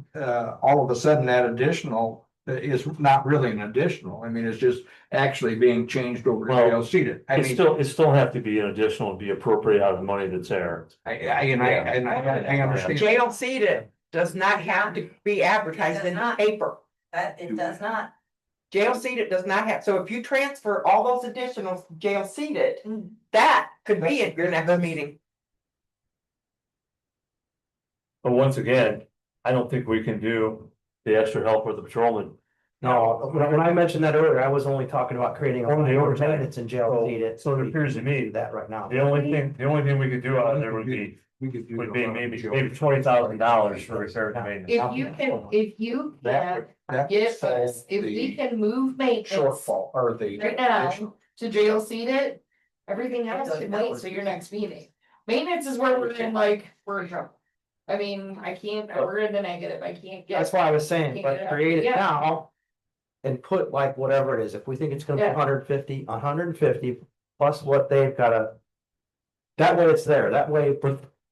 all of a sudden that additional is not really an additional. I mean, it's just actually being changed over to Well, jail seated. I mean, It still have to be an additional, be appropriate out of the money that's there. I understand. Jail seated does not have to be advertised in the paper. That, it does not. Jail seated does not have, so if you transfer all those additionals to jail seated, that could be at your next meeting. But once again, I don't think we can do the extra help with the patrolman. no, when I mentioned that earlier, I was only talking about creating a Only overtime. ordinance in jail needed. So it appears to me Do that right now. the only thing we could do out of there would be maybe $20,000 for repair and maintenance. If you can That get solves us, if we the can move maintenance shortfall or the. right now to jail seated, everything else can wait till your next meeting. Maintenance is where we're in we're in trouble. I mean, we're in the negative, I can't That's get, why I was saying, but create it Yeah. now. And put like whatever it is, if we think it's gonna be Yeah. 150 plus what they've gotta. That way it's there, that way,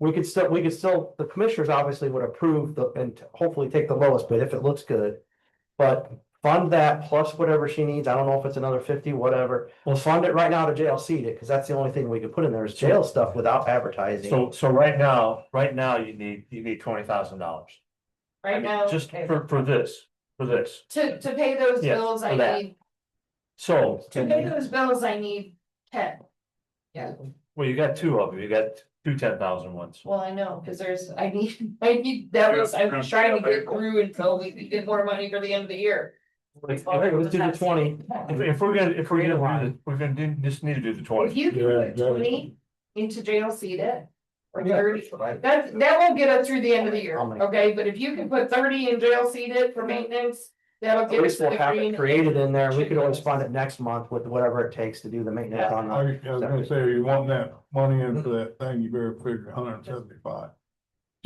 we could still, the commissioners obviously would approve and hopefully take the lowest bid if it looks good. But fund that plus whatever she needs, I don't know if it's another 50, whatever, we'll fund it right now to jail seat it, cause that's the only thing we could put in there is jail stuff without advertising. So right now, you need $20,000. right now. Just for this. To pay those Yeah, bills, for I that. need, So, to pay those bills, I need 10. Yeah, well, you got 2 of them, you got 2 10,000 ones. well, I know, cause I need, I was trying to get through until we could get more money for the end of the year. Let's do the 20. If we're gonna just need to do the If 20. you can Yeah, put 20 into jail seated. Or Yeah. 30, that won't get us through the end of the year, I'll make- okay, but if you can put 30 in jail seated for maintenance. That'll At get us least to we'll the have green. it created in there. We could always fund it next month with whatever it takes to do the maintenance on I was gonna that. say, you want that money in for that thing, you better figure 175.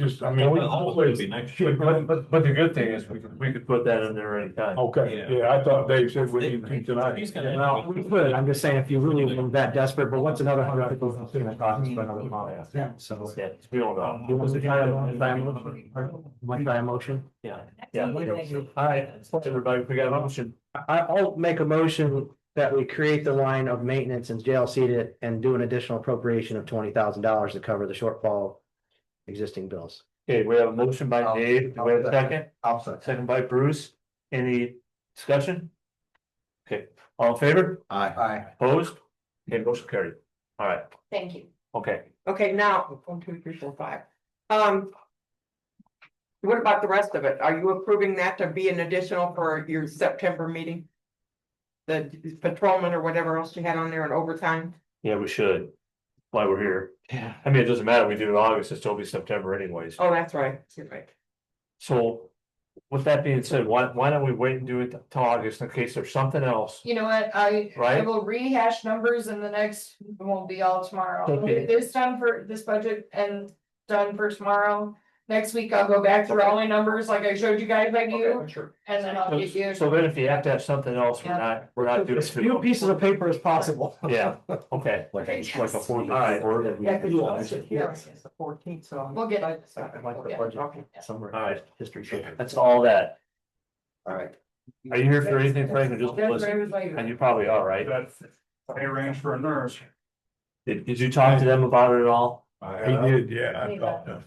Just, I mean. Hopefully it'll be next year. But the good thing is we could put that in there anytime. Okay, yeah, I thought Dave said we need to tonight. He's gonna- Well, we could, I'm just saying, if you really were that desperate, but what's another $100 gonna cost us for another month? So. Yeah, we don't know. You want to try a motion? Yeah, yeah. All right, everybody, we got a motion. I'll make a motion that we create the line of maintenance and jail seat it and do an additional appropriation of $20,000 to cover the shortfall. Existing bills. Okay, we have a motion by Dave. Do we have a second? Second by Bruce. Any discussion? Okay, all in favor? Aye. Opposed? Okay, motion carried. All right, Thank you. okay. Okay, now, 1, 2, 3, 4, 5. What about the rest of it? Are you approving that to be an additional for your September meeting? The patrolman or whatever else you had on there in overtime? Yeah, we should. While we're here. Yeah. I mean, it doesn't matter. We do it in August, it's still be September anyways. Oh, that's right. You're right. So with that being said, why don't we wait and do it till August in case there's something else? You know what, I Right. will rehash numbers in the next, it won't be all tomorrow. I'll Okay. get this done for this budget and done for tomorrow. Next week, I'll go back through all my numbers like I showed you guys like you, Sure. and then I'll get you. So then if you have to have something else, we're not doing. As few pieces of paper as possible. Yeah, okay. Like a All right. Yeah, because you also here, it's the 14th, so. We'll get it. Like the budget somewhere. All right. History sheet. That's all that. All right. Are you here for anything, Frank, or just That's listen? where everybody- And you probably are, right? Pay range for a nurse. Did you talk to them about it at all? He did, yeah, I thought that.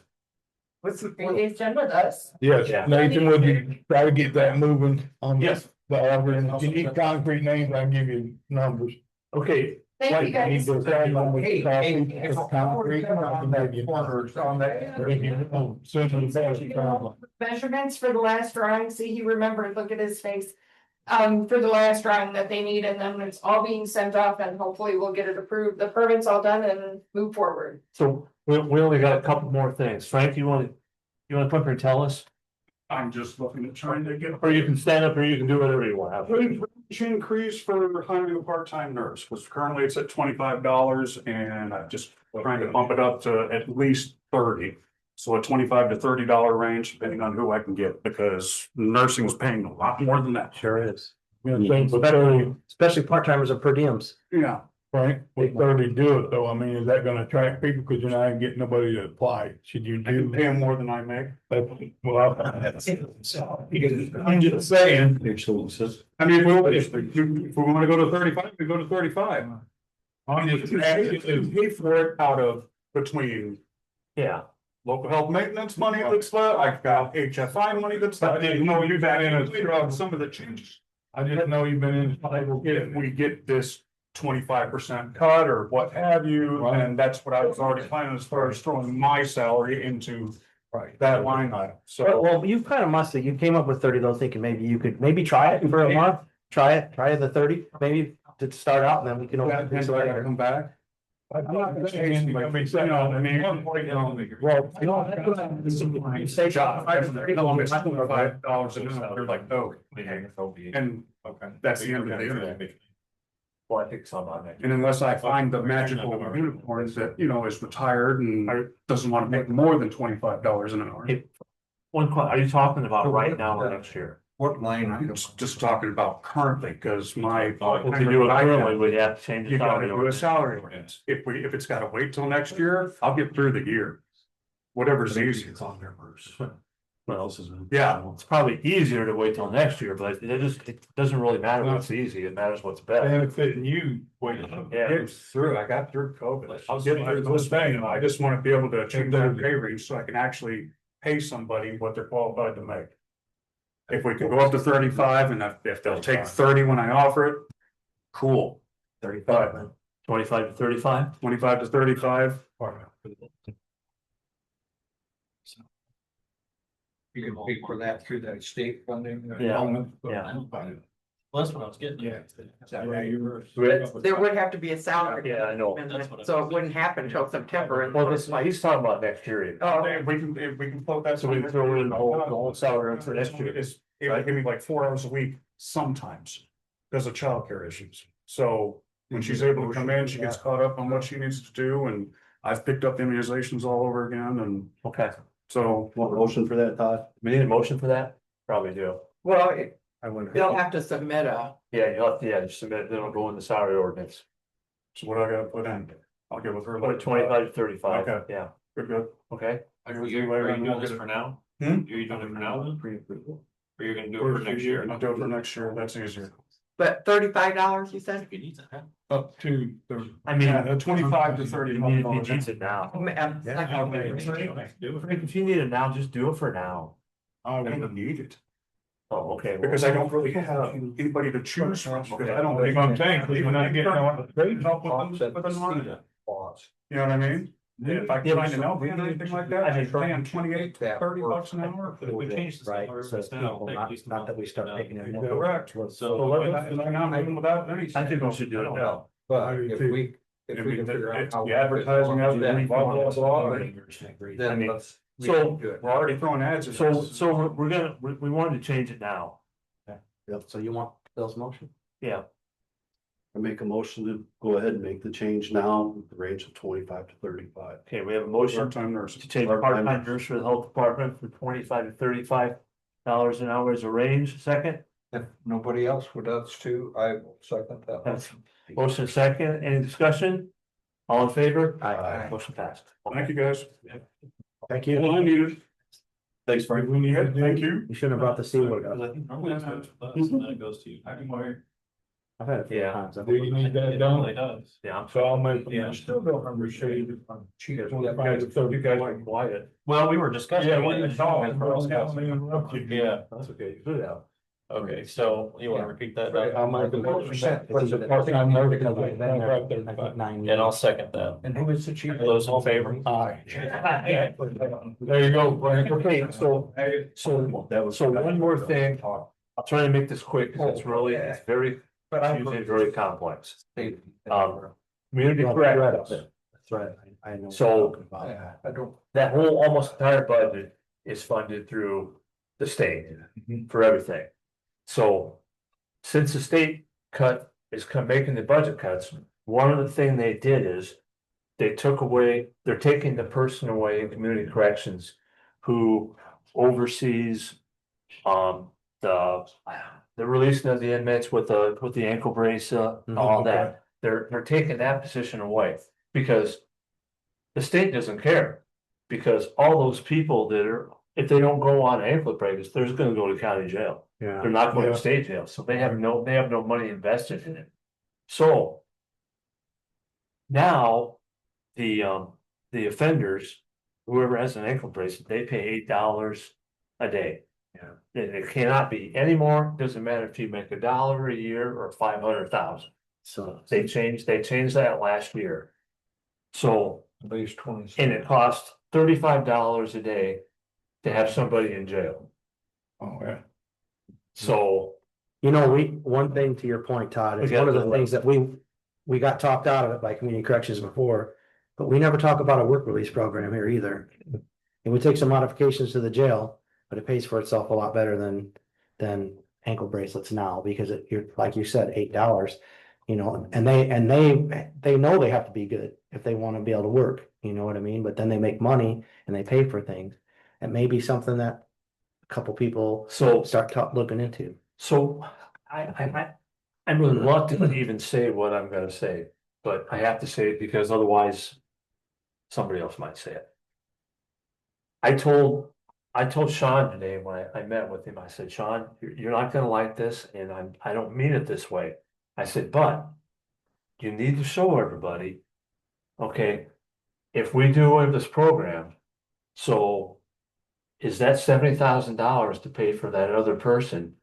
What's the? It's done with us. Yes, Yeah. Nathan, would you try to get that moving on Yes. the order, and if you need concrete names, I can give you numbers. Okay, Thank you Like, need guys. to tell you when we Hey, call hey, people if for concrete, I can have you numbers. on that. Or if you- oh, soon as that's the problem. Measurements for the last drawing, see, he remembered, look at his face. For the last drawing that they need, and then it's all being sent off, and hopefully we'll get it approved, the permit's all done and move forward. so we only got a couple more things. Frank, you want to come up here and tell us? I'm just looking at trying to get. Or you can stand up, or you can do whatever you want. Wage increase for hiring a part-time nurse, because currently it's at $25 and I'm just trying to bump it up to at least 30. So a $25 to $30 range, depending on who I can get, because nursing is paying a lot more than that. Sure is. Especially part-timers or per diems. Yeah, Frank, we thoroughly do it, though, I mean, is that gonna attract people, because you're not getting nobody to apply, should you I can do? pay them more than I make. Well, I'm just saying. I mean, if we want to go to 35, we go to 35. I mean, it's pay for it out of between Yeah, local health maintenance money that's left, I've got HFI money that's left. You know, you've had some of the changes. I just know you've been in. If we get this 25% cut or what have you, and that's what I was already planning as far as throwing my salary into that line item, so. Well, you kind of must have, you came up with 30 though, thinking maybe you could, maybe try it for a month. Try the 30, maybe to start out, and then we can. Come back. I'm not saying you're gonna be sitting No, on, I mean. well, You know, that's what you say, $5 an hour, they're like, oh, and that's the end of it. well, I think some on that. And unless I find the magical unicorn that, you know, is retired and doesn't want to make more than $25 an hour. Are you talking about right now or next year? What line? I'm just talking about currently, because my. If you do it currently, we'd have to change the You gotta salary. do a salary ordinance. If it's gotta wait till next year, I'll get through the year. Whatever's easier. Well, Yeah. it's probably easier to wait till next year, but it doesn't really matter what's easy, it matters what's best. benefiting you, wait. Yeah, It's through, I got through COVID. I'll get through this thing. I just want to be able to change that pay range so I can actually pay somebody what they're qualified to make. If we can go up to 35 and if they'll take 30 when I offer it, cool. 35, 25 to 35? 25 to 35. You can pay for that through that state funding. Yeah. That's what I was getting. Yeah. There would have to be a salary. Yeah, I know. amendment, so it wouldn't happen until September. And Well, he's talking about next year. Oh, If we can float that. So we can throw in the whole salary for next year. It's able to give me like 4 hours a week sometimes because of childcare issues. So when she's able to come in, she gets caught up on what she needs to do, and I've picked up immunizations all over again, and Okay, so. want a motion for that, Todd? We need a motion for that? Probably do. Well, I wonder. they'll have to submit a, Yeah, you'll have to, yeah, just submit, then it'll go in the salary ordinance. So what do I gotta put in? I'll get with her. Put it 25 to 35, Okay. yeah, Good. okay? Are you doing this for now? Hmm? Are you doing it for now? Or you're gonna do it for next year? I'll do it for next year, that's easier. but $35, you said? If you need it. Up to the. I mean, 25 to He 30. needs it now. Yeah. Frank, if you need it now, just do it for now. I wouldn't need it, Oh, okay. because I don't really have anybody to choose from, because I don't. That's what I'm saying, even not getting no. You know what I mean? If I can find an LV or anything like that, I pay them 28, 30 bucks an hour. We changed the Right, salaries so now, people, at least not that we start taking it. more. Correct. So And I'm even without any. I think we should do it now. But if we, If we can figure out how. The advertising out there, blah, blah, blah, I mean, let's. so, we're already throwing ads. in so, this. so we're gonna, we wanted to change it now. Yep, so you want Bill's motion? Yeah, I make a motion to go ahead and make the change now, with the range of 25 to 35. okay, we have a motion Part-time nurses. to change part-time nurse for the health department from 25 to 35 dollars an hour as a range, second. If nobody else would, that's too, I will second that. That's motion second, any discussion? All in favor? Aye. Motion passed. Thank you, guys. Thank you. Well, I needed. Thanks, Frank. we need. Thank you. You shouldn't have brought the C word Because up. I think normally it starts with us and then it goes to you. I've had it a few Yeah. times. Do you need that It done? normally does. Yeah. So I'll make. Yeah. Still don't remember shade. You guys are quiet. Well, we were discussing. Yeah, it. we didn't talk, I interrupt you. Yeah, That's okay, you put it out. okay, so you wanna repeat that? Doug? I'll make a motion. It's either- Part-time nurse, because I've been there, right I there. think 9 And I'll years. second that. And who is the chief? Those in favor? Aye. There you go, Frank. Okay, so one more thing, I'll try to make this quick, because it's really, it's very, usually very complex. Community corrections, That's right. I know. So- Yeah, I don't. that whole almost entire budget is funded through the state for everything. So since the state making the budget cuts, one of the thing they did is they're taking the person away in community corrections who oversees the releasing of the inmates with the ankle brace, all that. They're taking that position away because the state doesn't care. Because all those people if they don't go on ankle braces, they're just gonna go to county jail. Yeah. They're not going Yeah. to state jail, so they have no money invested in it. So. Now, the offenders, whoever has an ankle brace, they pay $8 a day. Yeah. It cannot be anymore, doesn't matter if you make $1 a year or 500,000. So. They changed that last year. So, At least 20. and it costs $35 a day to have somebody in jail. Oh, yeah. So, You know, one thing to your point, Todd, is We got one of the the- things that we got talked out of it by community corrections before. But we never talk about a work release program here either. And we take some modifications to the jail, but it pays for itself a lot better than ankle bracelets now, because you're, like you said, $8. You know, and they know they have to be good if they want to be able to work, you know what I mean? But then they make money and they pay for things. It may be something that a couple people start looking into. So I'm reluctant to even say what I'm gonna say, but I have to say it because otherwise somebody else might say it. I told Sean today when I met with him, I said, Sean, you're not gonna like this, and I don't mean it this way. I said, but you need to show everybody, okay, if we do this program, so is that $70,000 to pay for that other person?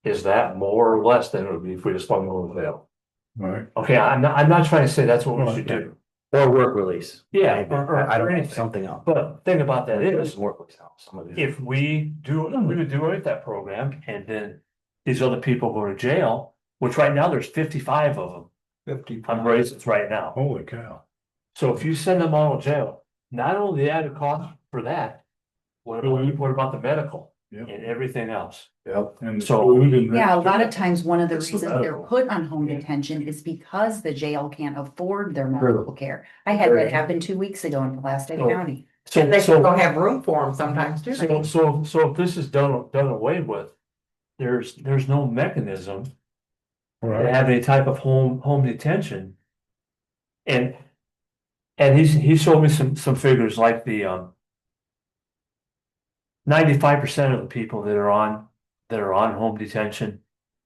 Is that more or less than it would be if we just hung over the veil? Right. Okay, I'm not trying to say that's what we should do. Or work release. Yeah, Maybe. or I don't know, anything. something else. But the thing about that is, Work release now, some of these. if we would do it that program and then these other people go to jail, which right now there's 55 of them 50. on bracelets right now. Holy cow. So if you send them all to jail, not only the added cost for that, what about the medical? and everything else. Yep. And So- food and. Yeah, a lot of times, one of the reasons they're put on home detention is because the jail can't afford their medical care. I had that happen 2 weeks ago in Pulaski So- County. And they So, don't have room for them sometimes too. so if this is done away with, there's no mechanism to Right. have any type of home detention. And he showed me some figures like the 95% of the people that are on home detention,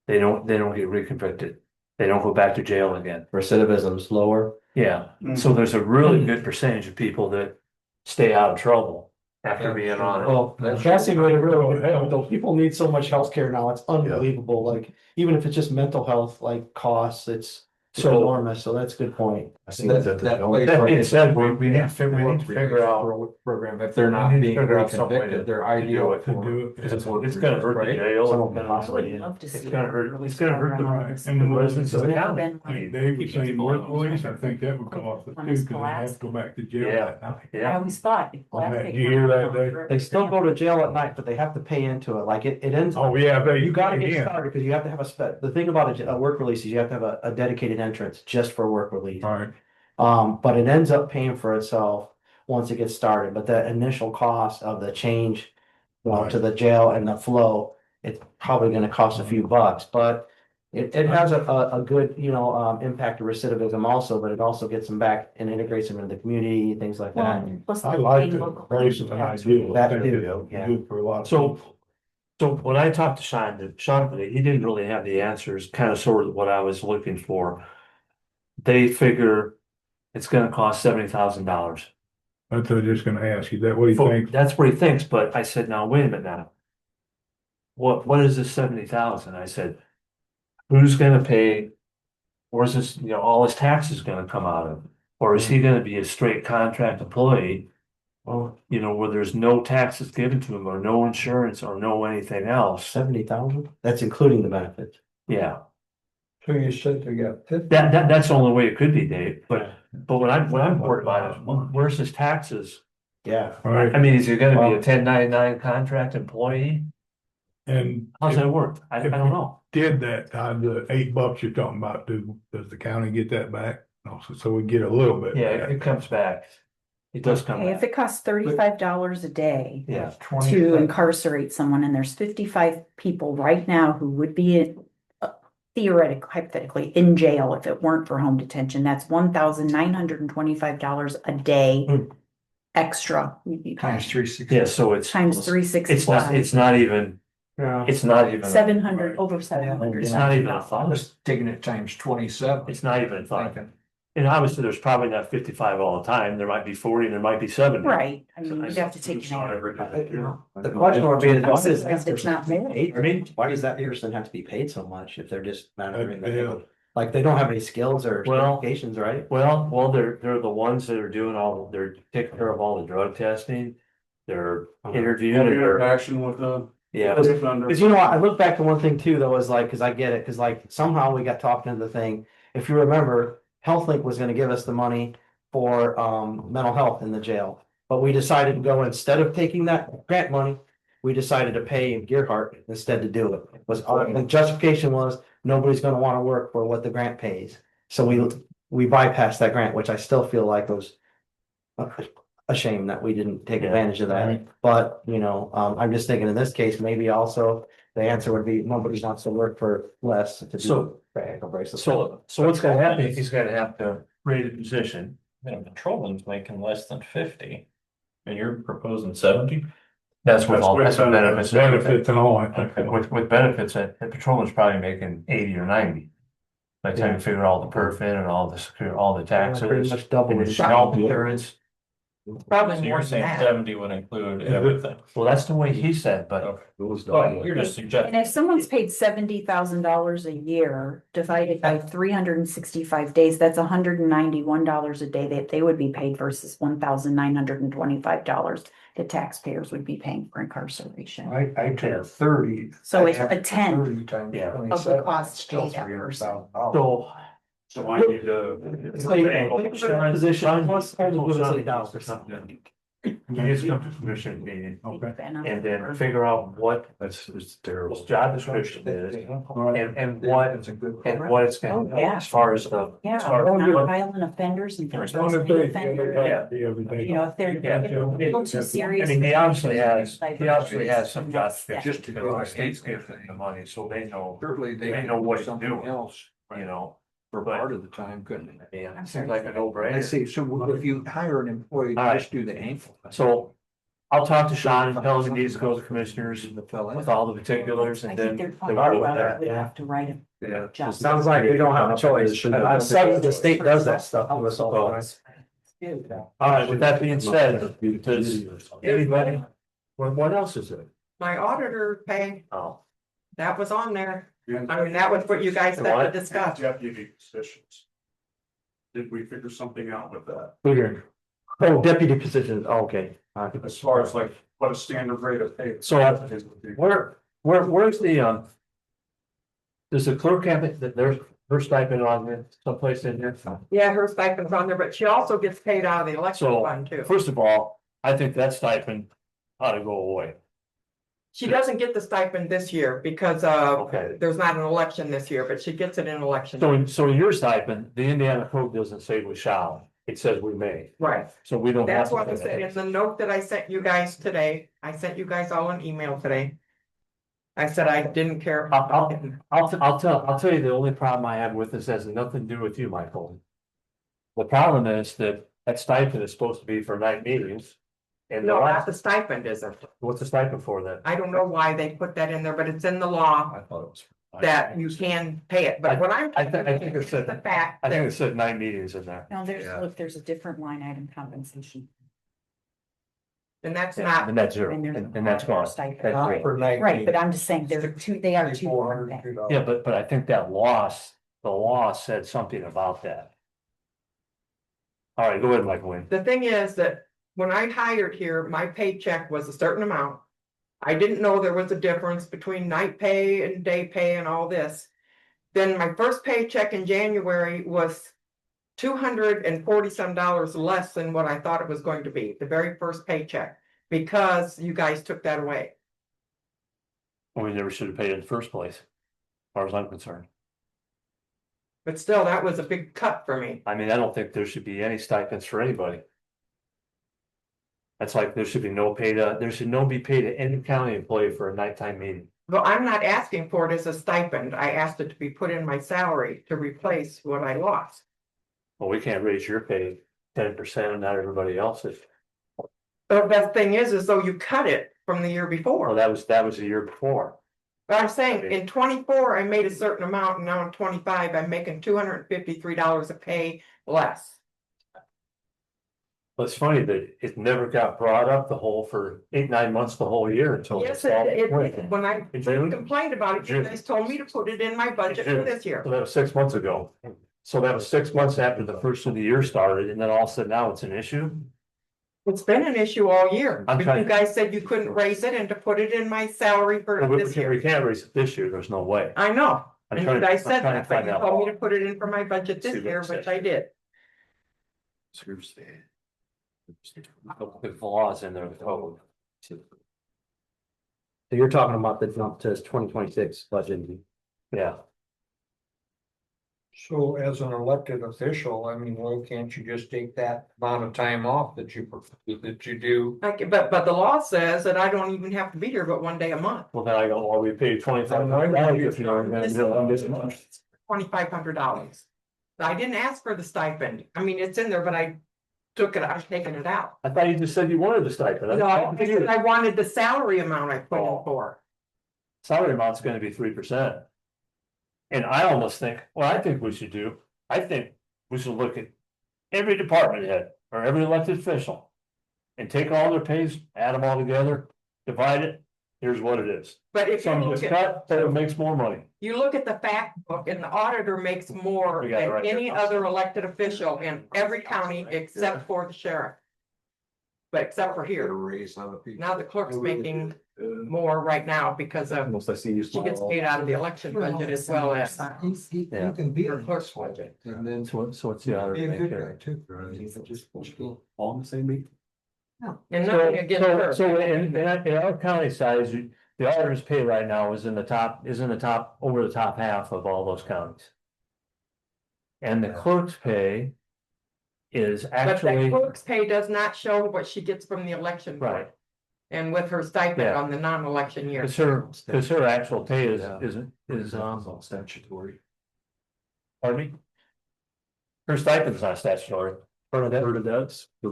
they don't get reconvicted. They don't go back to jail again. Recidivism's lower. Yeah, so there's a really good percentage of people that stay out of trouble after being on it. Well, Cassie made a really good point, though. People need so much healthcare now. It's unbelievable. Like, even if it's just mental health, like costs, it's So- enormous. So that's a good point. I think that the- That being said, we need to figure out. Program, if they're we not need to being figure out some way reconvicted, they're to ideal do it. for. It's gonna hurt the jail. Some of It's them gonna- possibly, Love to It's see gonna it. hurt, it's gonna hurt And the residents of the county. They were saying work release, I think that would cost us too, because they have to go back to jail Yeah. that night. I Yeah, always thought. Did you hear that, Dave? They still go to jail at night, but they have to pay into it. Like, it ends. Oh, yeah, but You gotta get again. started, because you have to have the thing about a work release is you have to have a dedicated entrance just for work release. All right, But it ends up paying for itself once it gets started, but the initial cost of the change to the jail and the flow, it's probably gonna cost a few bucks, but it has a good, impact to recidivism also, but it also gets them back and integrates them into the community, things like that. Plus I the like paying the local- price of an ideal. That I think too, it'll be yeah. good for a lot of So- people. so when I talked to Sean, he didn't really have the answers, kind of sort of what I was looking for. They figure it's gonna cost $70,000. That's what I was just gonna ask you, that what do you think? That's what he thinks, but I said, now, wait a minute now. What is this 70,000? I said, who's gonna pay? Where's this, all his taxes gonna come out of? Or is he gonna be a straight contract employee? Well, where there's no taxes given to him or no insurance or no anything else. 70,000? That's including the benefits. Yeah, So you said they got. that's the only way it could be, Dave, but what I'm worried about is, where's his taxes? Yeah. All right, I mean, is he gonna be a 1099 contract employee? and How's that work? I don't know. did that, the $8 you're talking about, does the county get that back? No, so we get a little bit. Yeah, back. it comes back. It does come Hey, if back. it costs $35 a day Yeah, to incarcerate someone, and there's 55 people right now who would be theoretically, hypothetically, in jail if it weren't for home detention, that's $1,925 a day extra. Times 360. yeah, so it's. Times It's 365. it's not even, Yeah. it's not even. 700, over 700. It's not even a I thought. was taking it times 27. It's not even a thought. And obviously, there's probably not 55 all the time. There might be 40, there might be 70. Right, I mean, you'd have to take it out. The question would be, why does It's not paid? I mean, Why does that person have to be paid so much if they're just monitoring the Yeah. like, they don't have any skills or Well- certifications, right? well, they're the ones that are doing they're taking care of all the drug testing. They're interviewing, and they're, Interaction with the. yeah. Because I look back to one thing too, though, is like, because I get it, because like somehow we got talked into the thing. If you remember, HealthLink was gonna give us the money for mental health in the jail. But we decided to go, instead of taking that grant money, we decided to pay Gearhart instead to do it. The justification was, nobody's gonna want to work for what the grant pays. So we bypassed that grant, which I still feel like was a shame that we didn't take Yeah. advantage of that. But, I'm just thinking in this case, maybe also the answer would be, nobody wants to work for less to do. So- ankle bracelets. So what's gonna happen is he's gonna have to create a position. Patrolman's making less than 50. And you're proposing 70? That's with all that's with benefits. Benefits and all, I think. With benefits, a patrolman's probably making 80 or 90. By the time you figure all the perf in and all the Pretty taxes much double and it. his health insurance. Probably So more you're than saying that. 70 would include everything? Well, that's the way he said, but Okay. Those Well, you're just And suggesting. if someone's paid $70,000 a year divided by 365 days, that's $191 a day that they would be paid versus $1,925 that taxpayers would be paying for incarceration. I took 30. So it's I have a 10 30 times Yeah. of the 27, cost still paid that person. $300,000. so. So I need to. It's like, position plus $100,000 or something. You just come to commission meeting, Okay. and then figure out what That's, it's terrible. his job description is, and what it's gonna, Oh, yeah. as far as the. Yeah, as far as not what- violent offenders and. As long as they- You know, if they're. Yeah. People too serious. I mean, he obviously has some job description, Just to because the state's giving them the money, so they know, they know what to do, you know. For But- part of the time, couldn't it? Yeah, it seems like a no I brainer. see, so if you hire an employee, All right. just do the ankle. So I'll talk to Sean and tell him he needs to go to the commissioners with all the particulars, I and think then. they're they'll talking go with about that. it, we have to write it. Yeah. Just- Sounds like we don't have a choice. The state does that stuff to us all the time. All right, with that being said, does anybody, what else is it? My auditor pay, Oh, that was on there. I mean, that was what you guys had to discuss. Deputy positions. Did we figure something out with that? Figure. Oh, deputy positions, oh, okay. As far as like what a standard rate of pay. So, where's the, does the clerk have it, that there's her stipend on there, someplace in there? Yeah, her stipend's on there, but she also gets paid out of the election So, fund too. first of all, I think that stipend ought to go away. She doesn't get the stipend this year because Okay. there's not an election this year, but she gets it in election. So your stipend, the Indiana code doesn't say we shall, it says we may, Right, so we don't have. that's to what I pay said in that. the note that I sent you guys today. I sent you guys all an email today. I said I didn't care. I'll tell you, the only problem I have with this has nothing to do with you, Michael. The problem is that stipend is supposed to be for night meetings. And No, not the stipend isn't. what's the stipend for then? I don't know why they put that in there, but it's in the law I thought it was. that you can pay it, but what I'm. I think it said, The fact I think that it said 9 meetings in there. No, there's, Yeah. look, there's a different line item compensation. and that's Yeah, not, And that's zero, And there's and that's gone. stipend. That's Not for night. Right, but I'm just saying, they are two. different things. Yeah, but I think the law said something about that. All right, go ahead, Michael Wayne. the thing is that when I hired here, my paycheck was a certain amount. I didn't know there was a difference between night pay and day pay and all this. Then my first paycheck in January was $240 less than what I thought it was going to be, the very first paycheck, because you guys took that away. Well, we never should have paid it in the first place, as far as I'm concerned. But still, that was a big cut for me. I mean, I don't think there should be any stipends for anybody. That's like, there should be no pay to, there should no be paid to any county employee for a nighttime meeting. But I'm not asking for it as a stipend. I asked it to be put in my salary to replace what I lost. Well, we can't raise your pay 10% and not everybody else's. But the thing is though you cut it from the year Well, before. that was the year before. But I'm saying in 24, I made a certain amount, and now in 25, I'm making $253 a pay less. But it's funny that it never got brought up for 8-9 months, the whole year until. Yes, it when I In June? complained about it, you guys told me to put it in my budget for this year. So that was 6 months ago. So that was 6 months after the first of the year started, and then all of a sudden now it's an issue? It's been an issue all year. I'm But trying- you guys said you couldn't raise it and to put it in my salary for this We year. can't raise it this year, there's no way. I know, I'm and trying you to- guys I'm said trying to that, but find you out. told me to put it in for my budget See this what year, it which says. I did. Seriously. The flaws in their code. So you're talking about the jump to 2026 budget. Yeah, So as an elected official, I mean, why can't you just take that amount of time off that you do? But the law says that I don't even have to be here but one day a month, well, then I go, well, we paid $2,500 if you know, and then this month. $2,500. I didn't ask for the stipend. I mean, it's in there, but I took it, I've taken it out. I thought you just said you wanted the stipend. No, I said I wanted the salary amount I put in for. Salary amount's gonna be 3%. And I almost think, what I think we should do, I think we should look at every department head or every elected official. And take all their pays, add them all together, divide it, here's what it is. But if you Some look gets at, cut, some makes more money. you look at the fact book and the auditor makes more We got it than right there. any other elected official in every county except for the sheriff. But except for here. Raise on the people. Now the clerk's making more right now because of, Almost I see you. she gets paid out of the election budget as well as Yeah. can be her clerk's budget. And then. So what's the other Be a thing good here? guy too. All in the same meeting? And nothing against her. So in our county size, the auditor's pay right now is in the top, over the top half of all those counties. And the clerk's pay is But the actually, clerk's pay does not show what she gets from the election board. right, And with her stipend Yeah. on the non-election year. because her actual pay is Statutory. pardon me? Her stipend's not statutory. That's for the I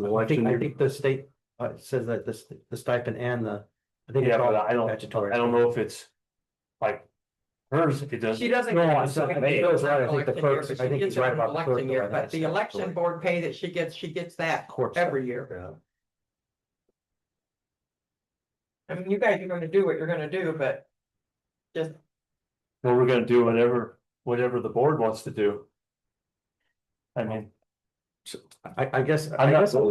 election. think the state, says that the stipend and the. I think Yeah, it's all but I statutory. don't know if it's like hers, it doesn't. She doesn't. No, get I the stipend think Bill's right. I think the election clerk- year, but I she think gets he's it right from about the election clerk, year, but But that's the election statutory. board pay that she gets that Course. every year. Yeah. I mean, you guys are gonna do what you're gonna do, but just, Well, we're gonna do whatever the board wants to do. I mean, I guess, I'm not- so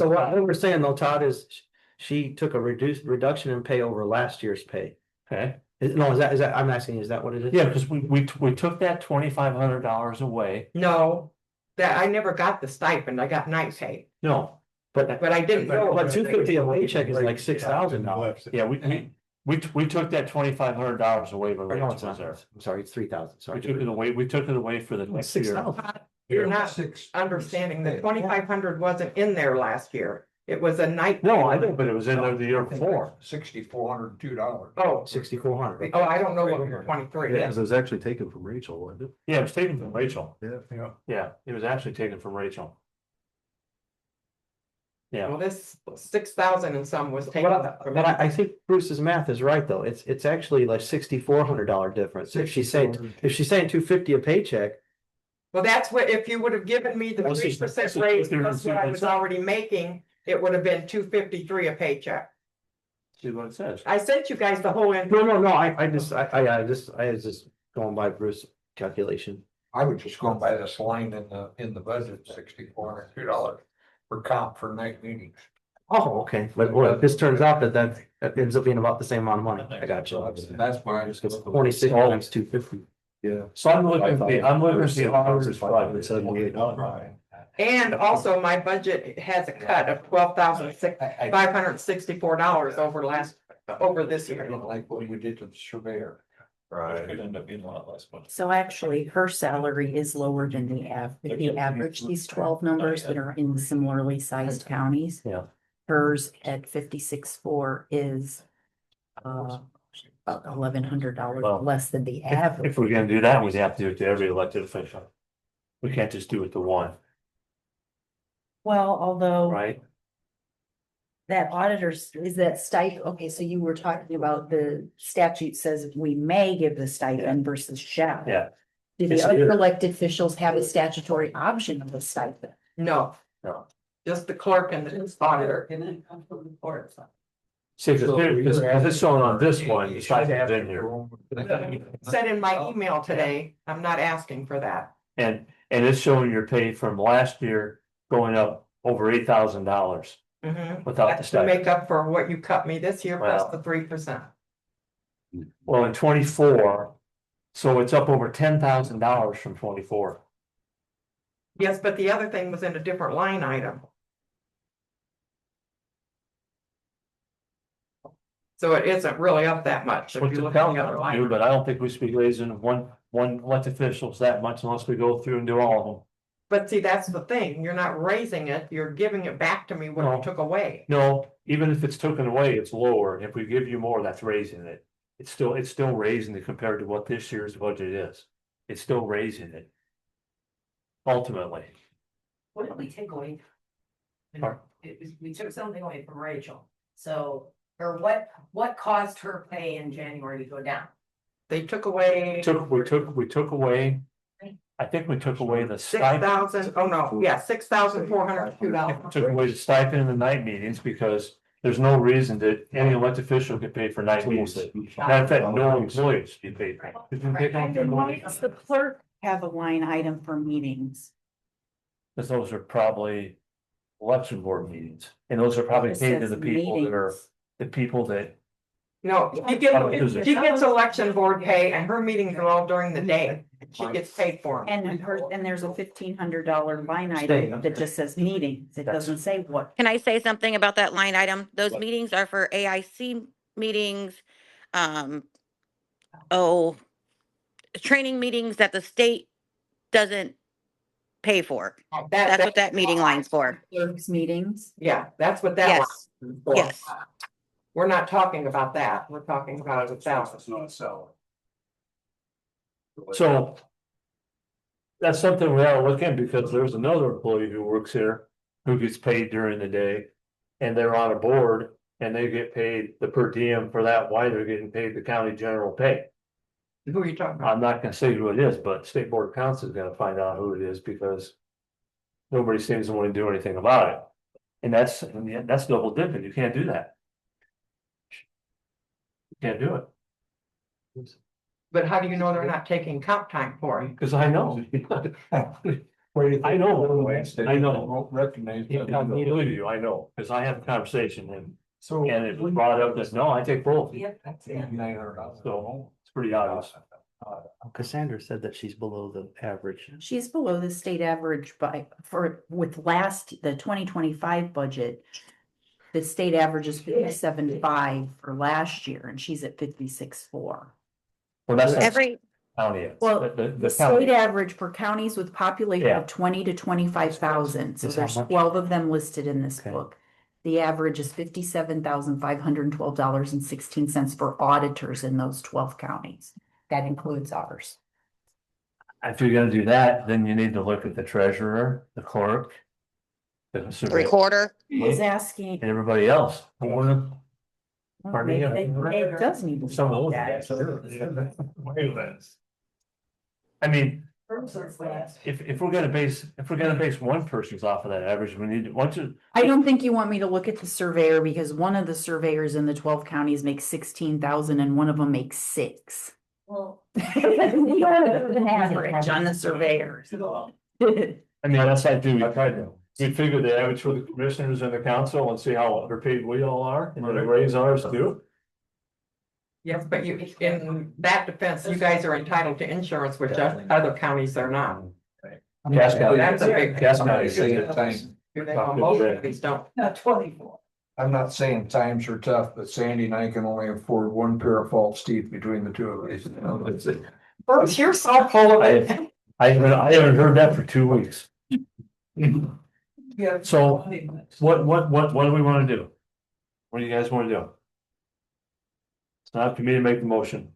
what we're saying though, Todd, is she took a reduction in pay over last year's pay. okay, No, I'm asking, is that what it is? yeah, because we took that $2,500 away. no. That I never got the stipend, I got night pay, No, But, but I didn't know. but $250 a paycheck is like $6,000. yeah, we took that $2,500 away when Or no, Rachel it's was not. there. I'm sorry, it's 3,000, We sorry. took it away for the next year. 6,000. You're not understanding, the 2,500 wasn't in there last year, it was a night. No, I know, but it was in there the year before. $6,402. Oh, 6,400. oh, I don't know what was 23, Yeah, because it was actually taken from Rachel, wasn't it? Yeah, it was taken from Rachel. Yeah. Yeah, it was actually taken from Rachel. Yeah, well, this 6,000 and some was taken. from But I think Bruce's math is right, though. It's actually like $6,400 difference. If she's saying $250 a paycheck, Well, that's what, if you would have given me the Well, 3% raise, plus what I was already making, it would have been 253 a paycheck. see what it says. I sent you guys the whole. no, I was just going by Bruce's calculation. I would just go by this line in the budget, $6,402 for comp for night meetings. Oh, okay, but if this turns out that ends up being about the same amount of money, I got you. That's why I just. 26 times 250. Yeah. So I'm looking at the auditor's budget. $578. And also my budget has a cut of $12,564 over this year. Like what we did to the surveyor. Right. It ended up being a lot less. So actually, her salary is lower than the if you average these 12 numbers that are in similarly sized counties. Yeah. Hers at 56.4 is about $1,100 Well, less than the If average. we're gonna do that, we'd have to do it to every elected official. We can't just do it to one, Well, although right? that auditors, is that stipend, okay, so you were talking about the statute says we may give the stipend versus shall. Yeah. Do the other elected officials have a statutory option of the stipend? No. No. Just the clerk and the auditor. See, because it's showing on this one, the stipend's in here, Said in my email today, I'm not asking for that. and it's showing your pay from last year going up over $8,000 Mhm. without the That's to stipend. make up for what you cut me this year plus Well. the 3%. Well, in 24, so it's up over $10,000 from 24. Yes, but the other thing was in a different line item. So it isn't really up that much. If What's you the look at the other count line. do, but I don't think we should be raising one elected officials that much unless we go through and do all of them. But see, that's the thing. You're not raising it, you're giving it back to me what No. you took away. No, even if it's taken away, it's lower. If we give you more, that's raising it. It's still raising it compared to what this year's budget is. It's still raising it. Ultimately, What did we take away? Pardon? We took something away from Rachel, so, or what caused her pay in January to go down? They took away we took away. I think we took away the stipend, 6,000, oh no, yeah, $6,402. took away the stipend in the night meetings because there's no reason that any elected official get paid for night meetings. Matter of fact, no employees get paid. Did you pick up their Why money? does the clerk have a line item for meetings? Because those are probably election board meetings, and those are probably It paid to says the people that are, meetings. the people that. No, she gets election board pay and her meetings are all during the day. She gets paid for them. And there's a $1,500 line item that just says meetings. It doesn't say what. Can I say something about that line item? Those meetings are for AIC meetings. Um, oh, training meetings that the state doesn't pay for. That's what that meeting line's for. Clerks meetings. Yeah, that's what that Yes, was. for. yes. We're not talking about that. We're talking about a salary. It's not a salary. So. That's something we ought to look in because there's another employee who works here who gets paid during the day. And they're on a board and they get paid the per diem for that, why they're getting paid the county general pay. Who are you talking about? I'm not gonna say who it is, but State Board of Accounts is gonna find out who it is because. Nobody seems to want to do anything about it. And that's double dipping, you can't do that. You can't do it. But how do you know they're not taking comp time for it? Cause I know. I know, I know. Recognize. I believe you, I know, cause I had a conversation and it was brought up that, no, I take both, That's it. so it's pretty obvious. Cassandra said that she's below the average. She's below the state average with the 2025 budget. The state average is 57.5 for last year and she's at 56.4. Well, that's not Every, county. Well, The the county, state average for counties with population Yeah. of 20 to 25,000, so Is how there's much? 12 of them listed in this Okay. book. The average is $57,512.16 for auditors in those 12 counties. That includes ours. if you're gonna do that, then you need to look at the treasurer, the clerk. The surveyor, recorder. He's asking. and everybody else. Pardon me? It does need to. Some of that. those. I mean, if we're gonna base one person's off of that average, we need, once you. I don't think you want me to look at the surveyor because one of the surveyors in the 12 counties makes 16,000 and one of them makes 6. Well. We don't have an average on the surveyors. I mean, that's I do, I try to, we figure the average for the commissioners and the council and see how underpaid we all are, and then raise ours too. Yes, but you, in that defense, you guys are entitled to insurance, which other counties are not. Gas county. That's a big. Gas county. Most counties don't. Not 24. I'm not saying times are tough, but Sandy and I can only afford one pair of false teeth between the two of us. Bruce, you're so full of it. I haven't heard that for 2 weeks. So, what do we wanna do? What do you guys wanna do? It's not up to me to make the motion.